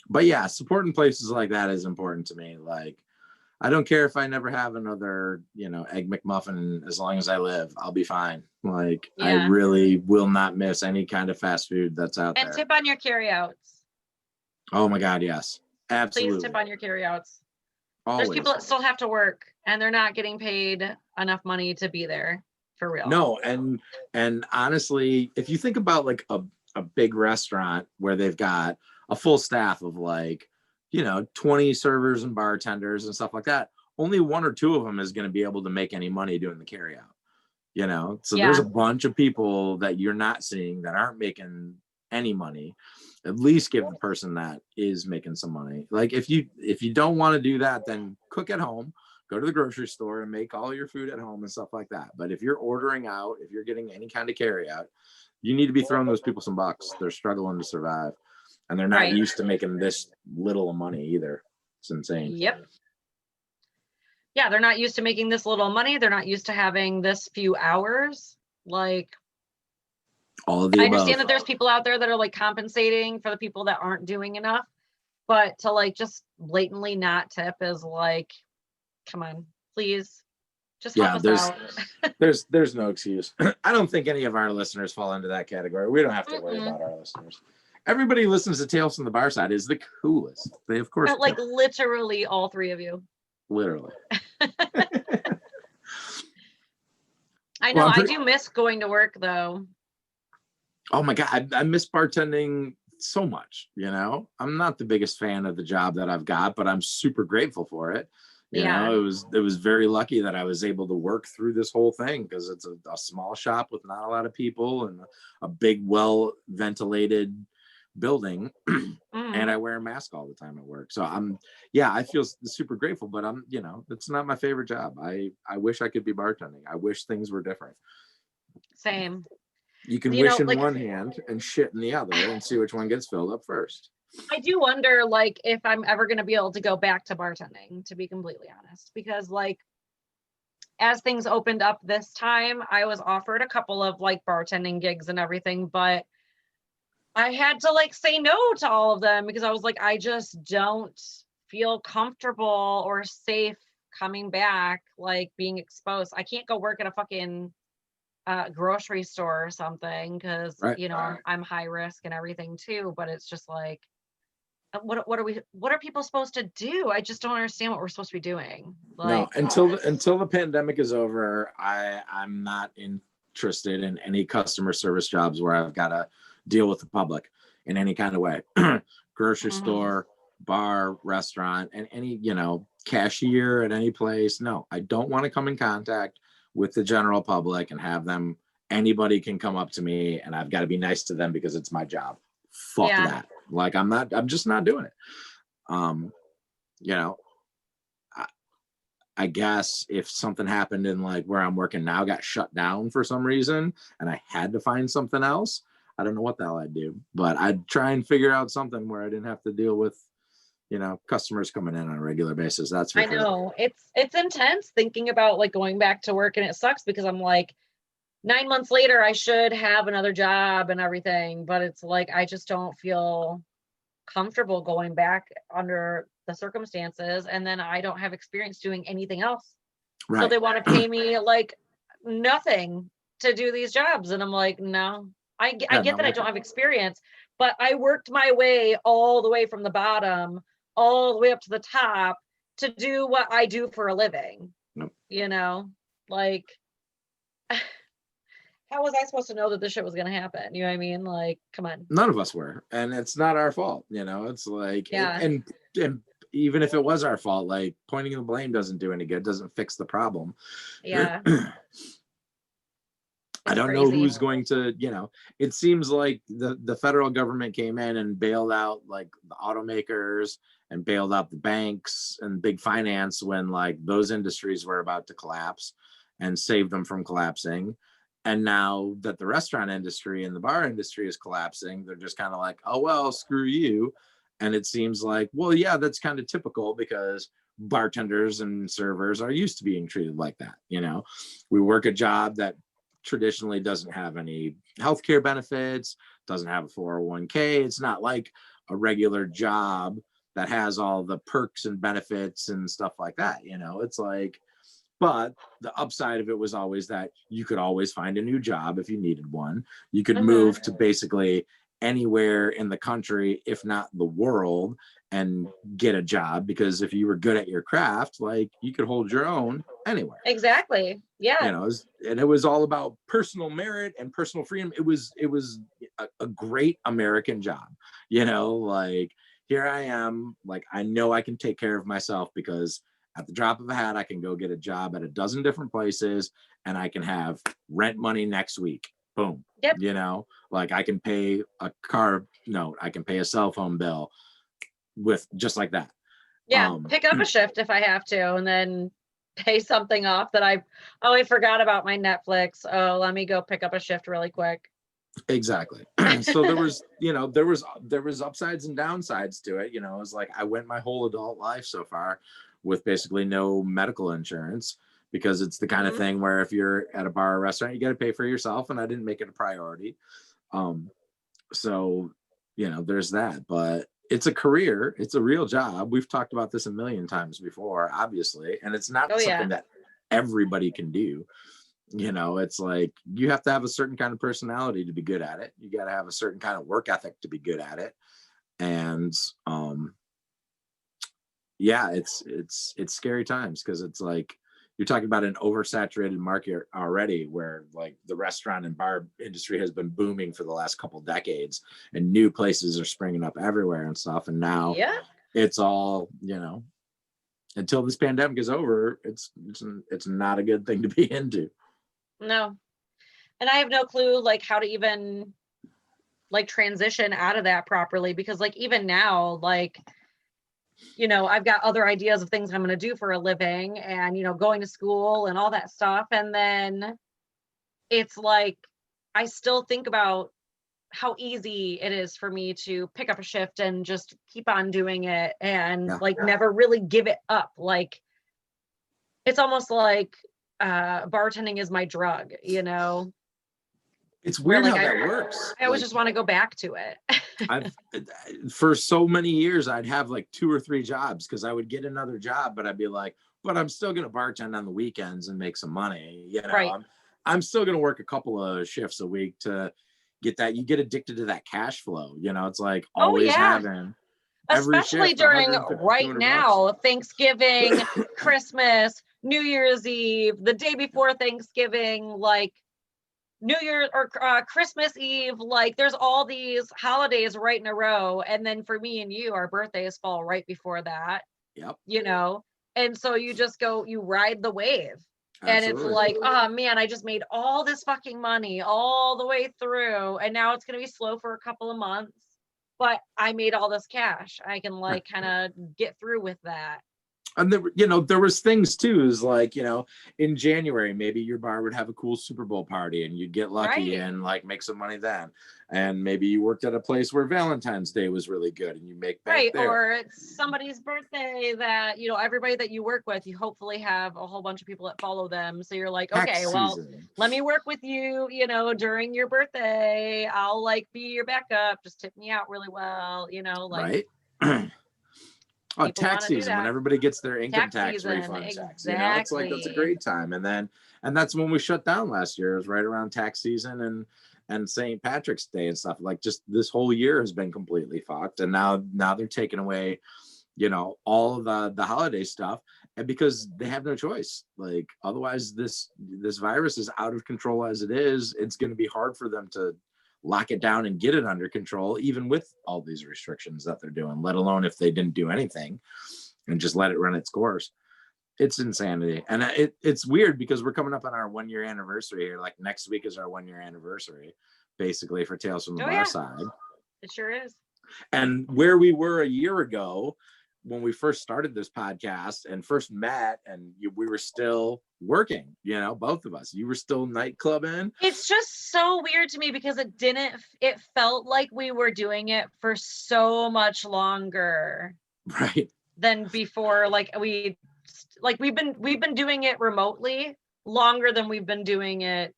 Speaker 2: But yeah, supporting places like that is important to me. Like, I don't care if I never have another, Egg McMuffin. As long as I live, I'll be fine. Like, yeah. I really will not miss any kind of fast food that's out there.
Speaker 3: And tip on your carryouts.
Speaker 2: Oh my God, yes. Absolutely.
Speaker 3: Please tip on your carryouts.
Speaker 2: Always.
Speaker 3: There's people that still have to work and they're not getting paid enough money to be there for real.
Speaker 2: No, and honestly, if you think about like a big restaurant where they've got a full staff of like, 20 servers and bartenders and stuff like that, only 1 or 2 of them is going to be able to make any money doing the carry out. So there's a bunch of people that you're not seeing that aren't making any money. At least give the person that is making some money. Like if you don't want to do that, then cook at home, go to the grocery store and make all your food at home and stuff like that. But if you're ordering out, if you're getting any kind of carry out, you need to be throwing those people some bucks. They're struggling to survive. And they're not used to making this little of money either. It's insane.
Speaker 3: Yep. Yeah, they're not used to making this little money. They're not used to having this few hours. Like,
Speaker 2: all of the
Speaker 3: I
Speaker 2: above.
Speaker 3: understand that there's people out there that are like compensating for the people that aren't doing enough, but to like just blatantly not tip is like, come on, please. Just help us out.
Speaker 2: there's no excuse. I don't think any of our listeners fall into that category. We don't have to worry about our listeners. Everybody who listens to Tales from the Barside is the coolest. They, of course,
Speaker 3: like literally all 3 of you.
Speaker 2: Literally.
Speaker 3: I know. I do miss going to work though.
Speaker 2: Oh my God. I miss bartending so much. I'm not the biggest fan of the job that I've got, but I'm super grateful for it. You know, it was very lucky that I was able to work through this whole thing because it's a small shop with not a lot of people and a big, well ventilated building. And I wear a mask all the time at work. So I feel super grateful, but it's not my favorite job. I wish I could be bartending. I wish things were different.
Speaker 3: Same.
Speaker 2: You can wish in one hand and shit in the other and see which one gets filled up first.
Speaker 3: I do wonder, like, if I'm ever going to be able to go back to bartending, to be completely honest, because like, as things opened up this time, I was offered a couple of like bartending gigs and everything, but I had to like say no to all of them because I was like, I just don't feel comfortable or safe coming back, like being exposed. I can't go work at a fucking grocery store or something because I'm high risk and everything too, but it's just like, what are people supposed to do? I just don't understand what we're supposed to be doing. Like,
Speaker 2: no, until the pandemic is over, I'm not interested in any customer service jobs where I've got to deal with the public. in any kind of way. Grocery
Speaker 3: Mhm.
Speaker 2: store, bar, restaurant, and any, cashier at any place. No, I don't want to come in contact with the general public and have them, anybody can come up to me and I've got to be nice to them because it's my job. Fuck
Speaker 3: Yeah.
Speaker 2: that. Like, I'm just not doing it. You know, I guess if something happened in like where I'm working now got shut down for some reason and I had to find something else, I don't know what the hell I'd do, but I'd try and figure out something where I didn't have to deal with, customers coming in on a regular basis. That's for
Speaker 3: I
Speaker 2: sure.
Speaker 3: know it's intense thinking about like going back to work, and it sucks because I'm like 9 months later, I should have another job and everything, but it's like, I just don't feel comfortable going back under the circumstances. And then I don't have experience doing anything else. So
Speaker 2: Right.
Speaker 3: they want to pay me like nothing to do these jobs. And I'm like, no, I
Speaker 2: Yeah,
Speaker 3: get
Speaker 2: no,
Speaker 3: that I don't have experience, but I worked my way all the way from the bottom, all the way up to the top to do what I do for a living.
Speaker 2: Nope.
Speaker 3: Like, how was I supposed to know that this shit was going to happen? You know what I mean? Like, come on.
Speaker 2: None of us were, and it's not our fault. It's like,
Speaker 3: Yeah.
Speaker 2: and even if it was our fault, like pointing the blame doesn't do any good, doesn't fix the problem.
Speaker 3: Yeah.
Speaker 2: I don't know who's going to, it seems like the federal government came in and bailed out like the automakers and bailed out the banks and big finance when like those industries were about to collapse and saved them from collapsing. And now that the restaurant industry and the bar industry is collapsing, they're just kind of like, oh, well, screw you. And it seems like, well, yeah, that's kind of typical because bartenders and servers are used to being treated like that. We work a job that traditionally doesn't have any healthcare benefits, doesn't have a 401k. It's not like a regular job that has all the perks and benefits and stuff like that. It's like, but the upside of it was always that you could always find a new job if you needed one. You could move to basically anywhere in the country, if not the world, and get a job, because if you were good at your craft, like you could hold your own anywhere.
Speaker 3: Exactly. Yeah.
Speaker 2: And it was all about personal merit and personal freedom. It was a great American job. Like, here I am, like, I know I can take care of myself because at the drop of a hat, I can go get a job at a dozen different places and I can have rent money next week. Boom.
Speaker 3: Yep.
Speaker 2: Like I can pay a car note, I can pay a cell phone bill with just like that.
Speaker 3: Yeah. Pick up a shift if I have to, and then pay something off that I forgot about my Netflix. Oh, let me go pick up a shift really quick.
Speaker 2: Exactly. So there was, there was upsides and downsides to it. It was like I went my whole adult life so far with basically no medical insurance, because it's the kind of thing where if you're at a bar or restaurant, you got to pay for yourself, and I didn't make it a priority. So, there's that, but it's a career. It's a real job. We've talked about this a million times before, obviously, and it's not something that everybody can do. It's like you have to have a certain kind of personality to be good at it. You got to have a certain kind of work ethic to be good at it. And yeah, it's scary times, because it's like you're talking about an oversaturated market already, where like the restaurant and bar industry has been booming for the last couple decades, and new places are springing up everywhere and stuff. And now it's all, until this pandemic is over, it's not a good thing to be into. No.
Speaker 3: And I have no clue like how to even like transition out of that properly, because like even now, like, I've got other ideas of things I'm going to do for a living, and, going to school and all that stuff. And then it's like, I still think about how easy it is for me to pick up a shift and just keep on doing it and never really give it up. Like, it's almost like bartending is my drug,
Speaker 2: It's weird how that works.
Speaker 3: I always just want to go back to it.
Speaker 2: For so many years, I'd have like 2 or 3 jobs, because I would get another job, but I'd be like, but I'm still going to bartend on the weekends and make some money.
Speaker 3: Right.
Speaker 2: I'm still going to work a couple of shifts a week to get that. You get addicted to that cash flow. It's like always having.
Speaker 3: Especially
Speaker 2: shift,
Speaker 3: during right now, Thanksgiving, Christmas, New Year's Eve, the day before Thanksgiving, like New Year or Christmas Eve, like there's all these holidays right in a row. And then for me and you, our birthdays fall right before that,
Speaker 2: Yep.
Speaker 3: you know? And so you just go, you ride the wave. And it's
Speaker 2: Absolutely.
Speaker 3: like, oh man, I just made all this fucking money all the way through. And now it's going to be slow for a couple of months, but I made all this cash. I can like kind of get through with that.
Speaker 2: And there was things too, is like, in January, maybe your bar would have a cool Super Bowl party and you'd get lucky
Speaker 3: Right.
Speaker 2: and like make some money then. And maybe you worked at a place where Valentine's Day was really good and you make bank
Speaker 3: Right.
Speaker 2: there.
Speaker 3: Or it's somebody's birthday that, everybody that you work with, you hopefully have a whole bunch of people that follow them. So you're like,
Speaker 2: Tax
Speaker 3: okay, well,
Speaker 2: season.
Speaker 3: let me work with you, during your birthday. I'll like be your backup. Just tip me out really well, like.
Speaker 2: Right. Oh,
Speaker 3: People
Speaker 2: tax
Speaker 3: wanna do
Speaker 2: season when
Speaker 3: that.
Speaker 2: everybody gets their income tax
Speaker 3: season,
Speaker 2: refund checks.
Speaker 3: exactly.
Speaker 2: It's like that's a great time. And that's when we shut down last year. It was right around tax season and St. Patrick's Day and stuff. Like just this whole year has been completely fucked. And now they're taking away, all of the holiday stuff. And because they have no choice. Like otherwise this virus is out of control as it is. It's going to be hard for them to lock it down and get it under control, even with all these restrictions that they're doing, let alone if they didn't do anything and just let it run its course. It's insanity. And it's weird because we're coming up on our 1 year anniversary here. Like next week is our 1 year anniversary, basically, for Tales from the Barside.
Speaker 3: It sure is.
Speaker 2: And where we were a year ago, when we first started this podcast and first met, and we were still working, both of us. You were still nightclubbing.
Speaker 3: It's just so weird to me because it felt like we were doing it for so much longer.
Speaker 2: Right.
Speaker 3: Than before. Like we've been doing it remotely longer than we've been doing it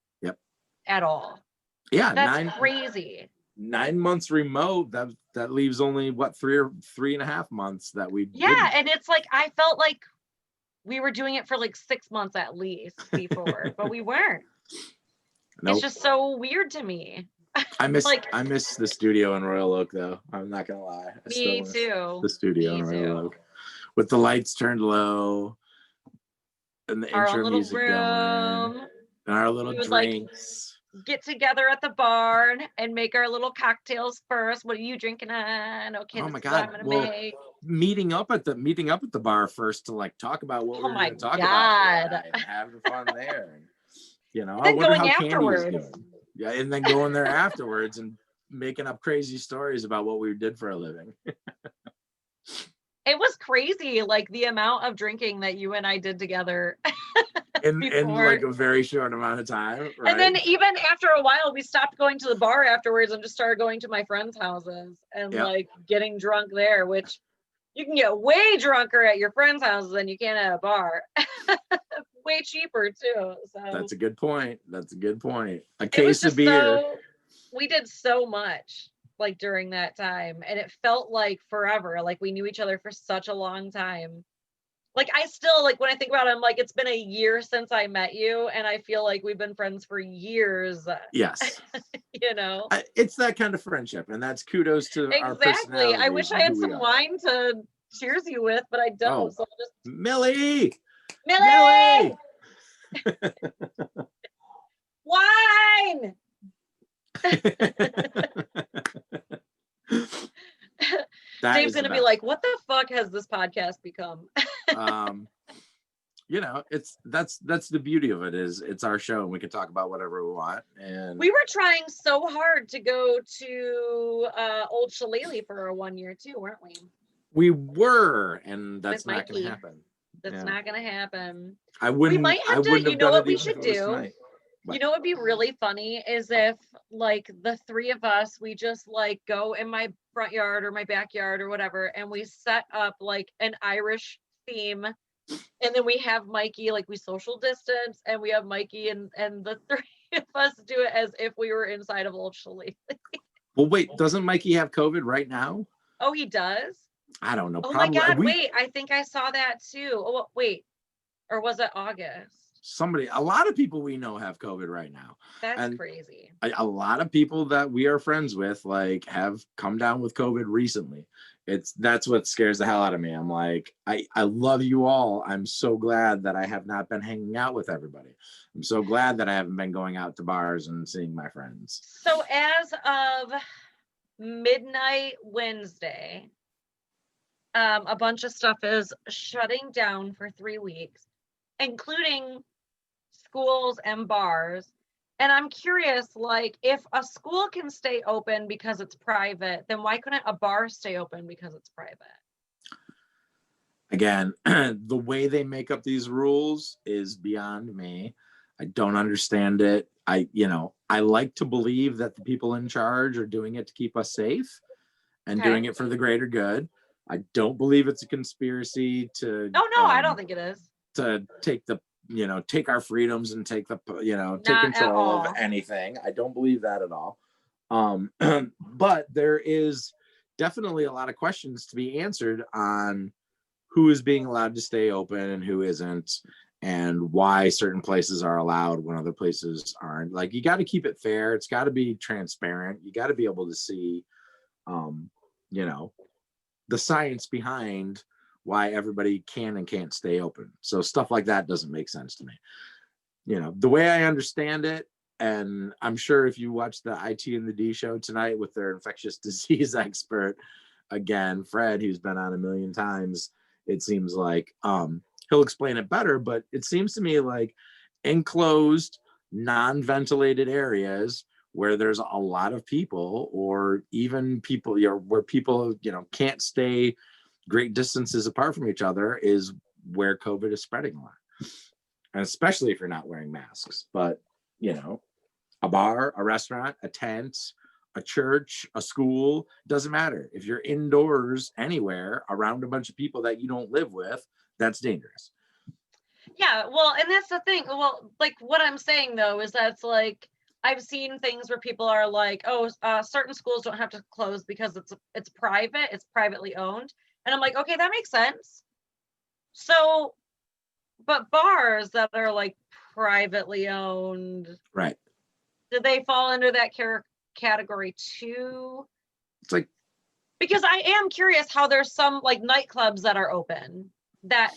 Speaker 3: at all.
Speaker 2: Yeah.
Speaker 3: That's crazy.
Speaker 2: 9 months remote, that leaves only what 3.5 months that we didn't.
Speaker 3: And it's like I felt like we were doing it for like 6 months at least before, but we weren't. Nope. It's just so weird to me.
Speaker 2: I miss the studio in Royal Oak though. I'm not gonna lie.
Speaker 3: Me too.
Speaker 2: The studio in Royal Oak with the lights turned low and the intro music going and our little drinks.
Speaker 3: Get together at the bar and make our little cocktails first. What are you drinking on? Okay,
Speaker 2: oh my God. Meeting up at the bar first to like talk about what we're going to talk about and having fun there. And, I wonder how Candy's doing. Yeah, and then going there afterwards and making up crazy stories about what we did for a living.
Speaker 3: It was crazy, like the amount of drinking that you and I did together.
Speaker 2: in like a very short amount of time. Right?
Speaker 3: And then even after a while, we stopped going to the bar afterwards and just started going to my friends' houses and like getting drunk there, which you can get way drunker at your friends' houses than you can at a bar. Way cheaper too. So
Speaker 2: that's a good point. A case of beer.
Speaker 3: We did so much like during that time, and it felt like forever. Like we knew each other for such a long time. Like I still, like when I think about it, I'm like, it's been a year since I met you, and I feel like we've been friends for years.
Speaker 2: Yes.
Speaker 3: It's
Speaker 2: that kind of friendship, and that's kudos to our personality.
Speaker 3: I wish I had some wine to cheers you with, but I don't. So I'll just
Speaker 2: Millie.
Speaker 3: Wine. Dave's gonna be like, what the fuck has this podcast become?
Speaker 2: That's the beauty of it, is it's our show and we can talk about whatever we want. And
Speaker 3: we were trying so hard to go to Old Shillelagh for a 1 year too, weren't we?
Speaker 2: We were, and that's not gonna happen.
Speaker 3: That's not gonna happen.
Speaker 2: We
Speaker 3: might have to, you know what we should do? You know what would be really funny is if like the three of us, we just like go in my front yard or my backyard or whatever, and we set up like an Irish theme, and then we have Mikey, like we social distance, and we have Mikey and the three of us do it as if we were inside of Old Shillelagh.
Speaker 2: Well, wait, doesn't Mikey have COVID right now?
Speaker 3: Oh, he does?
Speaker 2: I don't know.
Speaker 3: Oh my God, wait, I think I saw that too. Oh, wait, or was it August?
Speaker 2: a lot of people we know have COVID right now.
Speaker 3: That's
Speaker 2: And
Speaker 3: crazy.
Speaker 2: a lot of people that we are friends with like have come down with COVID recently. That's what scares the hell out of me. I'm like, I love you all. I'm so glad that I have not been hanging out with everybody. I'm so glad that I haven't been going out to bars and seeing my friends.
Speaker 3: So as of midnight Wednesday, a bunch of stuff is shutting down for 3 weeks, including schools and bars. And I'm curious, like, if a school can stay open because it's private, then why couldn't a bar stay open because it's private?
Speaker 2: Again, the way they make up these rules is beyond me. I don't understand it. I like to believe that the people in charge are doing it to keep us safe and doing it for the greater good. I don't believe it's a conspiracy to.
Speaker 3: Oh, no, I don't think it is.
Speaker 2: To take take our freedoms and take
Speaker 3: Not
Speaker 2: take
Speaker 3: at
Speaker 2: control
Speaker 3: all.
Speaker 2: of anything. I don't believe that at all. But there is definitely a lot of questions to be answered on who is being allowed to stay open and who isn't, and why certain places are allowed when other places aren't. Like, you got to keep it fair. It's got to be transparent. You got to be able to see, the science behind why everybody can and can't stay open. So stuff like that doesn't make sense to me. The way I understand it, and I'm sure if you watch the IT and the D show tonight with their infectious disease expert, again, Fred, who's been on a million times, it seems like he'll explain it better, but it seems to me like enclosed, non-ventilated areas where there's a lot of people, or even people, where people, can't stay great distances apart from each other, is where COVID is spreading a lot. And especially if you're not wearing masks. But, a bar, a restaurant, a tent, a church, a school, doesn't matter. If you're indoors anywhere around a bunch of people that you don't live with, that's dangerous.
Speaker 3: Yeah, well, and that's the thing. Well, like, what I'm saying though is that's like, I've seen things where people are like, oh, certain schools don't have to close because it's private, it's privately owned. And I'm like, okay, that makes sense. So, but bars that are like privately owned,
Speaker 2: Right.
Speaker 3: do they fall under that category too?
Speaker 2: It's like,
Speaker 3: because I am curious how there's some like nightclubs that are open that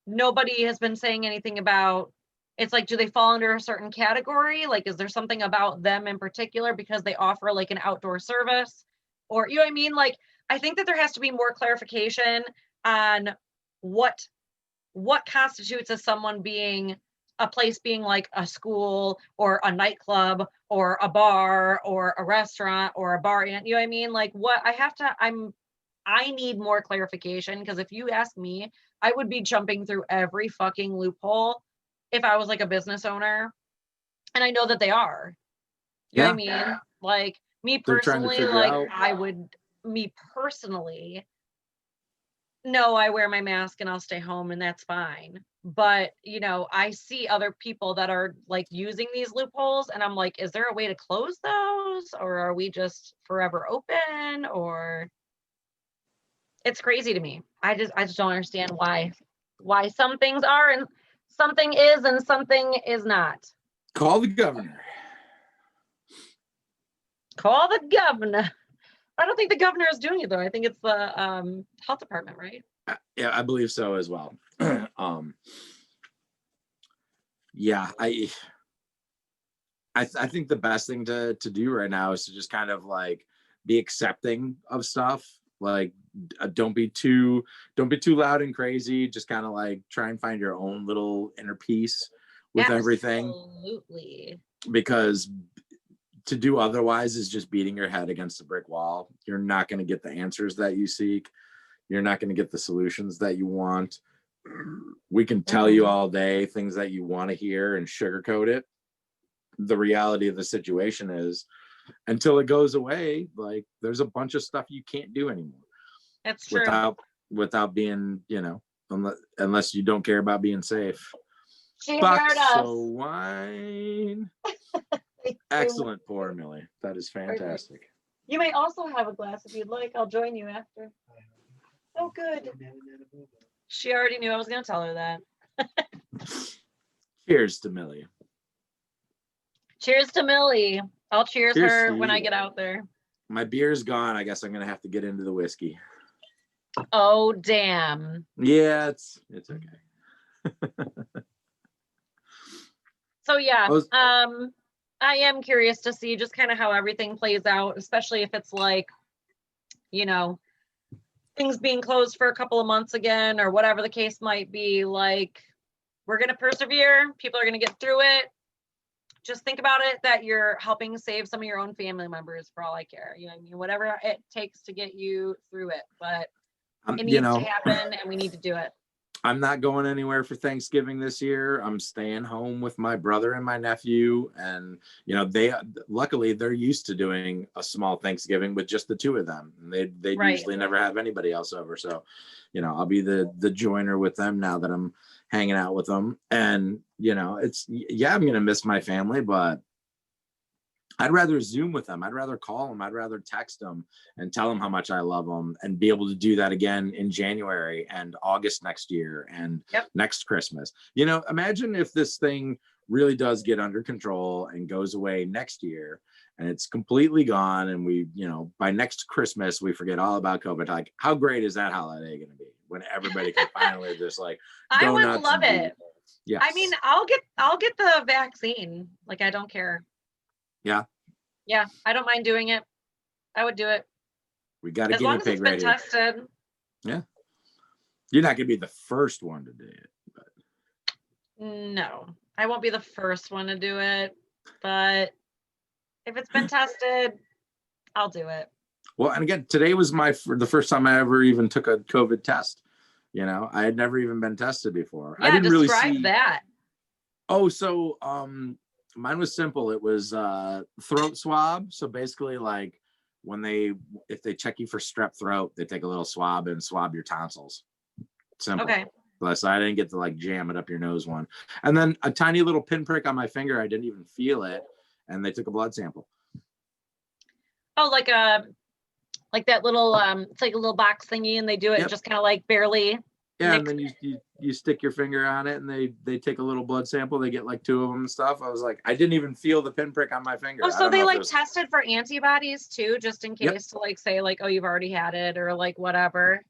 Speaker 3: nobody has been saying anything about. It's like, do they fall under a certain category? Like, is there something about them in particular because they offer like an outdoor service? Or, you know what I mean? Like, I think that there has to be more clarification on what constitutes as someone being a place being like a school or a nightclub or a bar or a restaurant or a bar. You know what I mean? Like, what I need more clarification, because if you ask me, I would be jumping through every fucking loophole if I was like a business owner. And I know that they are. You know what I mean? Like, me personally, like, me personally, no, I wear my mask and I'll stay home and that's fine. But, I see other people that are like using these loopholes and I'm like, is there a way to close those? Or are we just forever open? Or it's crazy to me. I just don't understand why some things are and something is and something is not.
Speaker 2: Call the governor.
Speaker 3: Call the governor. I don't think the governor is doing it though. I think it's the health department, right?
Speaker 2: Yeah, I believe so as well. Yeah, I think the best thing to do right now is to just kind of like be accepting of stuff. Like, don't be too loud and crazy. Just kind of like try and find your own little inner peace with everything.
Speaker 3: Absolutely.
Speaker 2: Because to do otherwise is just beating your head against a brick wall. You're not going to get the answers that you seek. You're not going to get the solutions that you want. We can tell you all day things that you want to hear and sugarcoat it. The reality of the situation is, until it goes away, like, there's a bunch of stuff you can't do anymore.
Speaker 3: That's true.
Speaker 2: Without being, unless you don't care about being safe.
Speaker 3: She
Speaker 2: Bucks
Speaker 3: heard us.
Speaker 2: so wine. Excellent pour, Millie. That is fantastic.
Speaker 3: You may also have a glass if you'd like. I'll join you after. Oh, good. She already knew I was going to tell her that.
Speaker 2: Cheers to Millie.
Speaker 3: Cheers to Millie. I'll cheers
Speaker 2: Cheers
Speaker 3: her
Speaker 2: to
Speaker 3: when
Speaker 2: you.
Speaker 3: I get out there.
Speaker 2: My beer's gone. I guess I'm gonna have to get into the whiskey.
Speaker 3: Oh, damn.
Speaker 2: Yeah, it's okay.
Speaker 3: So yeah,
Speaker 2: I was-
Speaker 3: I am curious to see just kind of how everything plays out, especially if it's like, you know, things being closed for a couple of months again, or whatever the case might be. Like, we're going to persevere. People are going to get through it. Just think about it that you're helping save some of your own family members for all I care. You know what I mean? Whatever it takes to get you through it, but it needs to happen and we need to do it.
Speaker 2: I'm not going anywhere for Thanksgiving this year. I'm staying home with my brother and my nephew. And, you know, luckily they're used to doing a small Thanksgiving with just the two of them. And they
Speaker 3: Right.
Speaker 2: usually never have anybody else over. So, you know, I'll be the joiner with them now that I'm hanging out with them. And, you know, I'm going to miss my family, but I'd rather Zoom with them. I'd rather call them. I'd rather text them and tell them how much I love them, and be able to do that again in January and August next year and next Christmas. You know, imagine if this thing really does get under control and goes away next year and it's completely gone. And we, you know, by next Christmas, we forget all about COVID. Like, how great is that holiday going to be when everybody can finally just like,
Speaker 3: I would love it.
Speaker 2: Yeah.
Speaker 3: I mean, I'll get the vaccine. Like, I don't care.
Speaker 2: Yeah.
Speaker 3: Yeah, I don't mind doing it. I would do it.
Speaker 2: We got to
Speaker 3: as
Speaker 2: get
Speaker 3: long
Speaker 2: a
Speaker 3: as
Speaker 2: pig
Speaker 3: it's been
Speaker 2: ready.
Speaker 3: tested.
Speaker 2: Yeah. You're not going to be the first one to do it. But.
Speaker 3: No, I won't be the first one to do it. But if it's been tested, I'll do it.
Speaker 2: Well, and again, today was the first time I ever even took a COVID test. You know, I had never even been tested before.
Speaker 3: Yeah,
Speaker 2: I didn't
Speaker 3: describe
Speaker 2: really see
Speaker 3: that.
Speaker 2: Oh, so mine was simple. It was throat swab. So basically, like if they check you for strep throat, they take a little swab and swab your tonsils. Simple.
Speaker 3: Okay.
Speaker 2: Plus, I didn't get to like jam it up your nose one. And then a tiny little pinprick on my finger. I didn't even feel it. And they took a blood sample.
Speaker 3: Oh, like that little it's like a little box thingy, and they do it just kind of like barely.
Speaker 2: Yeah, and then you stick your finger on it, and they take a little blood sample. They get like 2 of them and stuff. I was like, I didn't even feel the pinprick on my finger.
Speaker 3: Oh, so they like tested for antibodies too, just in case to like say like, oh, you've already had it, or like whatever.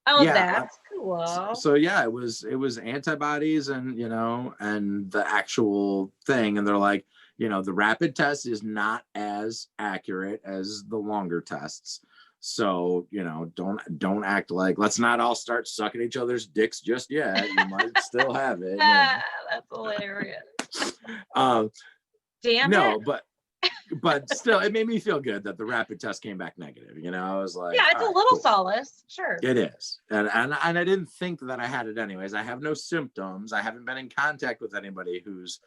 Speaker 3: Oh, yeah, that's cool.
Speaker 2: So yeah, it was antibodies, and you know, and the actual thing, and they're like, you know, the rapid test is not as accurate as the longer tests. So, you know, don't act like, let's not all start sucking each other's dicks just yet. You might still have it.
Speaker 3: That's hilarious. Damn
Speaker 2: no,
Speaker 3: it.
Speaker 2: but still, it made me feel good that the rapid test came back negative. You know, I was like,
Speaker 3: yeah, it's a little solace. Sure.
Speaker 2: It is. And I didn't think that I had it anyways. I have no symptoms. I haven't been in contact with anybody who's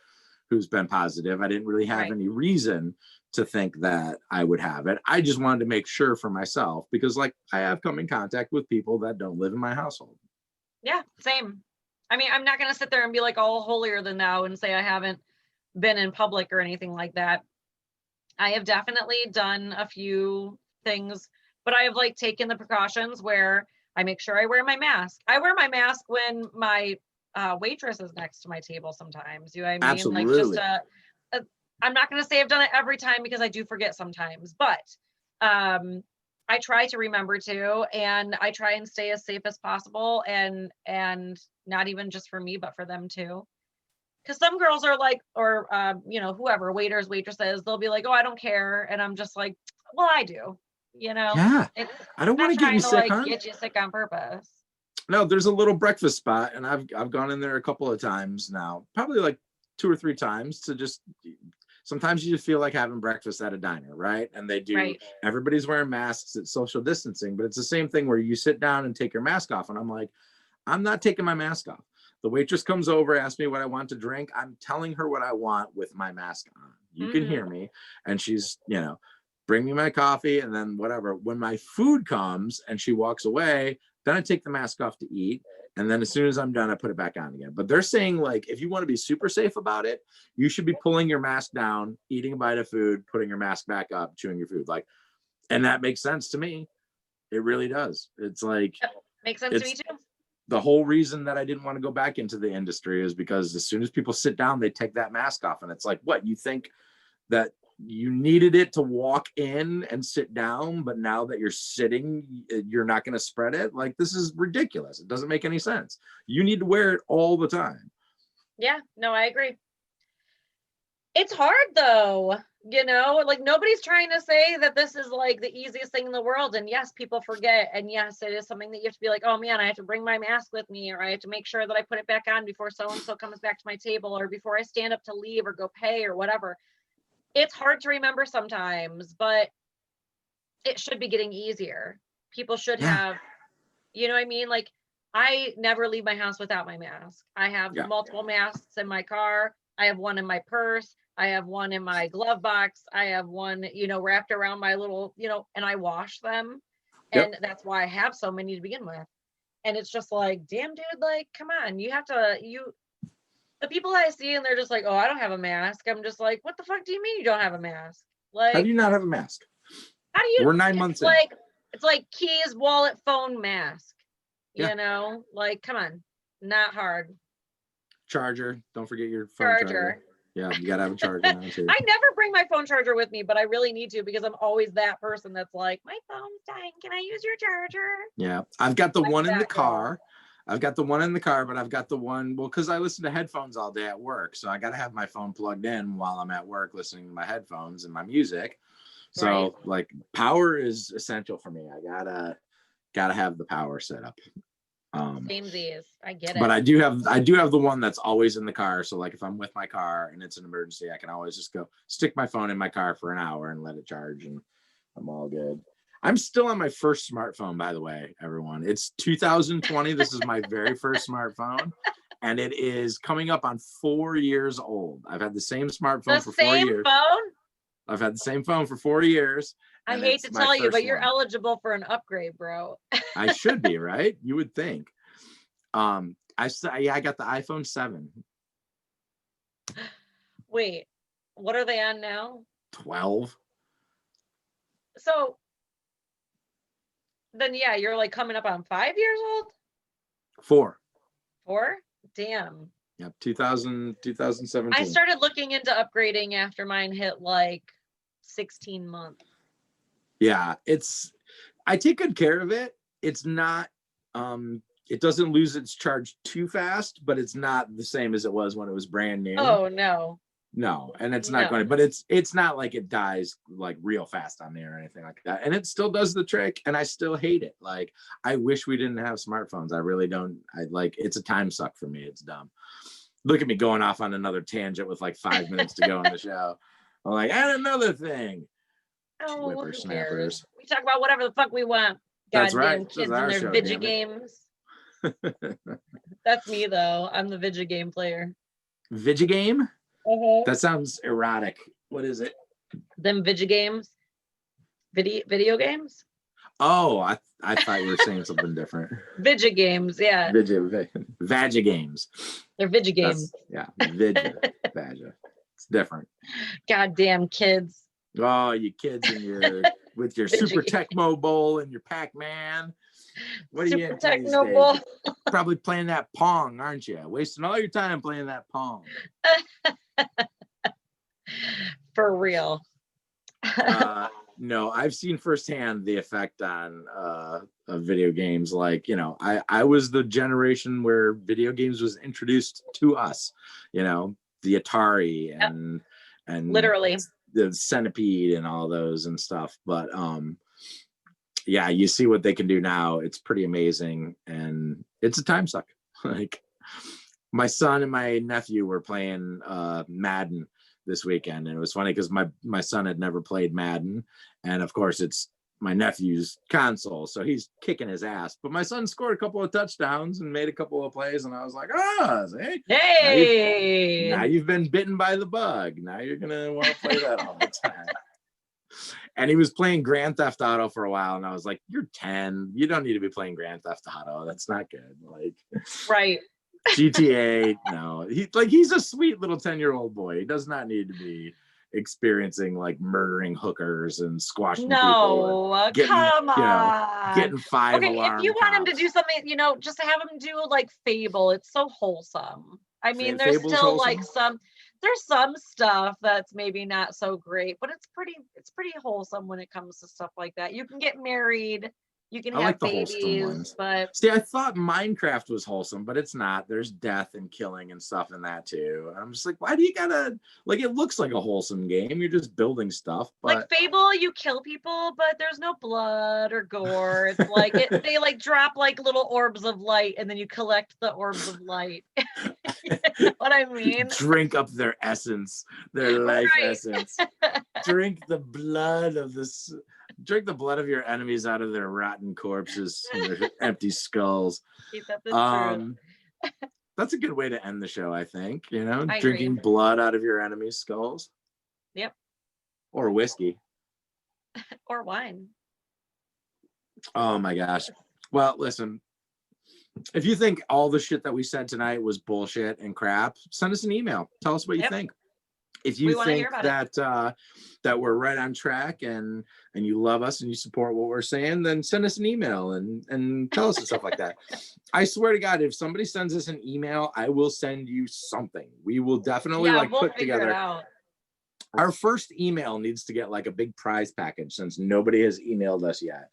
Speaker 2: been positive. I didn't really have any reason to think that I would have it. I just wanted to make sure for myself, because like I have come in contact with people that don't live in my household.
Speaker 3: Yeah, same. I mean, I'm not going to sit there and be like all holier than thou and say I haven't been in public or anything like that. I have definitely done a few things, but I have like taken the precautions where I make sure I wear my mask. I wear my mask when my waitress is next to my table sometimes. You know what I mean?
Speaker 2: Absolutely.
Speaker 3: Like just I'm not going to say I've done it every time, because I do forget sometimes, but I try to remember to, and I try and stay as safe as possible, and not even just for me, but for them too. Because some girls are like, or you know, whoever, waiters, waitresses, they'll be like, oh, I don't care, and I'm just like, well, I do. You know?
Speaker 2: Yeah. I don't want to get you sick,
Speaker 3: like, get you sick on purpose.
Speaker 2: No, there's a little breakfast spot, and I've gone in there a couple of times now, probably like 2 or 3 times, to just, sometimes you just feel like having breakfast at a diner, right? And they do, everybody's wearing masks, it's social distancing, but it's the same thing where you sit down and take your mask off. And I'm like, I'm not taking my mask off. The waitress comes over, asks me what I want to drink. I'm telling her what I want with my mask on. You can hear me. And she's, you know, bring me my coffee, and then whatever. When my food comes and she walks away, then I take the mask off to eat. And then as soon as I'm done, I put it back on again. But they're saying, like, if you want to be super safe about it, you should be pulling your mask down, eating a bite of food, putting your mask back up, chewing your food. Like, and that makes sense to me. It really does. It's like,
Speaker 3: makes sense to me too.
Speaker 2: the whole reason that I didn't want to go back into the industry is because as soon as people sit down, they take that mask off. And it's like, what, you think that you needed it to walk in and sit down, but now that you're sitting, you're not going to spread it? Like, this is ridiculous. It doesn't make any sense. You need to wear it all the time.
Speaker 3: Yeah, no, I agree. It's hard though, you know, like nobody's trying to say that this is like the easiest thing in the world. And yes, people forget. And yes, it is something that you have to be like, oh man, I have to bring my mask with me, or I have to make sure that I put it back on before so-and-so comes back to my table, or before I stand up to leave or go pay or whatever. It's hard to remember sometimes, but it should be getting easier. People should have, you know what I mean? Like, I never leave my house without my mask. I have multiple masks in my car. I have one in my purse. I have one in my glove box. I have one, you know, wrapped around my little, you know, and I wash them. And that's why I have so many to begin with. And it's just like, damn, dude, like, come on. You have to, the people I see and they're just like, oh, I don't have a mask. I'm just like, what the fuck do you mean you don't have a mask? Like,
Speaker 2: how do you not have a mask?
Speaker 3: How do you?
Speaker 2: We're 9 months in.
Speaker 3: It's like keys, wallet, phone, mask. You know, like, come on, not hard.
Speaker 2: Charger. Don't forget your phone charger. Yeah, you gotta have a charger now too.
Speaker 3: I never bring my phone charger with me, but I really need to, because I'm always that person that's like, my phone's dying. Can I use your charger?
Speaker 2: Yeah, I've got the one in the car. I've got the one in the car, but I've got the one, well, because I listen to headphones all day at work. So I got to have my phone plugged in while I'm at work listening to my headphones and my music. So like, power is essential for me. I gotta have the power set up.
Speaker 3: Samesies. I get it.
Speaker 2: But I do have the one that's always in the car. So like, if I'm with my car and it's an emergency, I can always just go stick my phone in my car for an hour and let it charge, and I'm all good. I'm still on my first smartphone, by the way, everyone. It's 2020. This is my very first smartphone, and it is coming up on 4 years old. I've had the same smartphone for 4 years. I've had the same phone for 4 years.
Speaker 3: I hate to tell you, but you're eligible for an upgrade, bro.
Speaker 2: I should be, right? You would think. I got the iPhone 7.
Speaker 3: Wait, what are they on now?
Speaker 2: 12.
Speaker 3: So then, yeah, you're like coming up on 5 years old?
Speaker 2: 4.
Speaker 3: 4? Damn.
Speaker 2: Yep, 2017.
Speaker 3: I started looking into upgrading after mine hit like 16 months.
Speaker 2: Yeah, I take good care of it. It's not, it doesn't lose its charge too fast, but it's not the same as it was when it was brand new.
Speaker 3: Oh, no.
Speaker 2: No, and it's not going to, but it's not like it dies like real fast on there or anything like that. And it still does the trick, and I still hate it. Like, I wish we didn't have smartphones. I really don't. It's a time suck for me. It's dumb. Look at me going off on another tangent with like 5 minutes to go in the show. I'm like, and another thing.
Speaker 3: Oh,
Speaker 2: whippersnappers.
Speaker 3: We talk about whatever the fuck we want.
Speaker 2: That's
Speaker 3: Goddamn
Speaker 2: right.
Speaker 3: Kids and their video games. That's me though. I'm the video game player.
Speaker 2: Video game?
Speaker 3: Uh-huh.
Speaker 2: That sounds erotic. What is it?
Speaker 3: Them video games? Video games?
Speaker 2: Oh, I thought you were saying something different.
Speaker 3: Video games, yeah.
Speaker 2: Vagia games.
Speaker 3: They're video games.
Speaker 2: Vagia. It's different.
Speaker 3: Goddamn kids.
Speaker 2: Oh, you kids and with your Super Tecmo Bowl and your Pac-Man. What are you into these days? Probably playing that Pong, aren't you? Wasting all your time playing that Pong.
Speaker 3: For real.
Speaker 2: No, I've seen firsthand the effect on of video games. Like, you know, I was the generation where video games was introduced to us, you know, the Atari and
Speaker 3: literally
Speaker 2: the Centipede and all those and stuff. But yeah, you see what they can do now. It's pretty amazing, and it's a time suck. Like, my son and my nephew were playing Madden this weekend, and it was funny because my son had never played Madden, and of course it's my nephew's console, so he's kicking his ass. But my son scored a couple of touchdowns and made a couple of plays, and I was like, hey, now you've been bitten by the bug. Now you're gonna want to play that all the time. And he was playing Grand Theft Auto for a while, and I was like, you're 10, you don't need to be playing Grand Theft Auto. That's not good. Like,
Speaker 3: right.
Speaker 2: GTA, no. He's a sweet little 10-year-old boy. He does not need to be experiencing like murdering hookers and squashing people.
Speaker 3: No, come on.
Speaker 2: Getting 5
Speaker 3: Okay,
Speaker 2: alarm
Speaker 3: if you want him to
Speaker 2: cops.
Speaker 3: do something, just have him do like Fable. It's so wholesome. I mean, there's
Speaker 2: Fable's
Speaker 3: still
Speaker 2: wholesome?
Speaker 3: like there's some stuff that's maybe not so great, but it's pretty wholesome when it comes to stuff like that. You can get married, you can
Speaker 2: I
Speaker 3: have
Speaker 2: like the wholesome
Speaker 3: babies,
Speaker 2: ones.
Speaker 3: but
Speaker 2: See, I thought Minecraft was wholesome, but it's not. There's death and killing and stuff in that too. I'm just like, why do you gotta, like, it looks like a wholesome game. You're just building stuff. But
Speaker 3: like Fable, you kill people, but there's no blood or gore. It's like they like drop like little orbs of light, and then you collect the orbs of light. You know what I mean?
Speaker 2: drink up their essence, their life
Speaker 3: Right.
Speaker 2: essence. Drink the blood of this. Drink the blood of your enemies out of their rotten corpses and their empty skulls.
Speaker 3: Keep that the truth.
Speaker 2: That's a good way to end the show, I think.
Speaker 3: I
Speaker 2: Drinking
Speaker 3: agree.
Speaker 2: blood out of your enemies' skulls.
Speaker 3: Yep.
Speaker 2: Or whiskey.
Speaker 3: Or wine.
Speaker 2: Oh my gosh. Well, listen. If you think all the shit that we said tonight was bullshit and crap, send us an email. Tell us what you think. If you think that we're right on track and you love us and you support what we're saying, then send us an email and tell us stuff like that. I swear to God, if somebody sends us an email, I will send you something. We will definitely
Speaker 3: we'll
Speaker 2: put
Speaker 3: figure
Speaker 2: together.
Speaker 3: It out.
Speaker 2: Our first email needs to get like a big prize package since nobody has emailed us yet.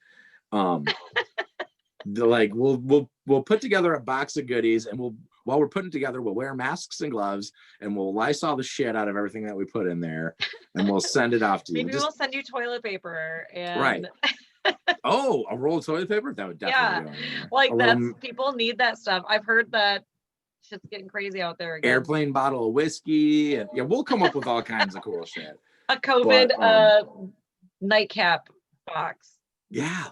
Speaker 2: We'll put together a box of goodies, and while we're putting it together, we'll wear masks and gloves, and we'll Lysol the shit out of everything that we put in there, and we'll send it off to you.
Speaker 3: Maybe we'll send you toilet paper and
Speaker 2: right. Oh, a roll of toilet paper? That would definitely go in there.
Speaker 3: Like people need that stuff. I've heard that shit's getting crazy out there again.
Speaker 2: Airplane bottle of whiskey, and we'll come up with all kinds of cool shit.
Speaker 3: A COVID nightcap box.
Speaker 2: Yeah,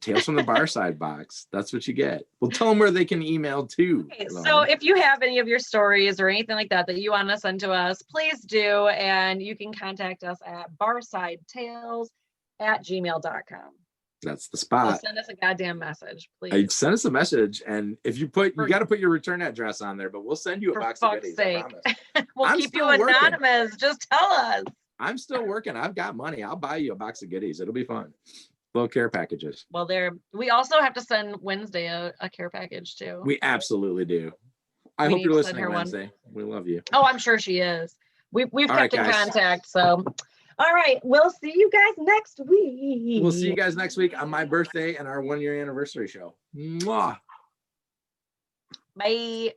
Speaker 2: Tales from the Barside box. That's what you get. We'll tell them where they can email too.
Speaker 3: Okay, so if you have any of your stories or anything like that you want to send to us, please do. And you can contact us at barsidetales@gmail.com.
Speaker 2: That's the spot.
Speaker 3: So send us a goddamn message, please.
Speaker 2: Send us a message, and if you got to put your return address on there, but we'll send you a box of goodies. I promise.
Speaker 3: We'll keep you anonymous. Just tell us.
Speaker 2: I'm still working. I've got money. I'll buy you a box of goodies. It'll be fun. Little care packages.
Speaker 3: Well, we also have to send Wednesday a care package too.
Speaker 2: We absolutely do. I hope you're listening Wednesday. We love you.
Speaker 3: Oh, I'm sure she is. We've kept in contact. So, all right. We'll see you guys next week.
Speaker 2: We'll see you guys next week on my birthday and our 1-year anniversary show. Mwah.
Speaker 3: Bye.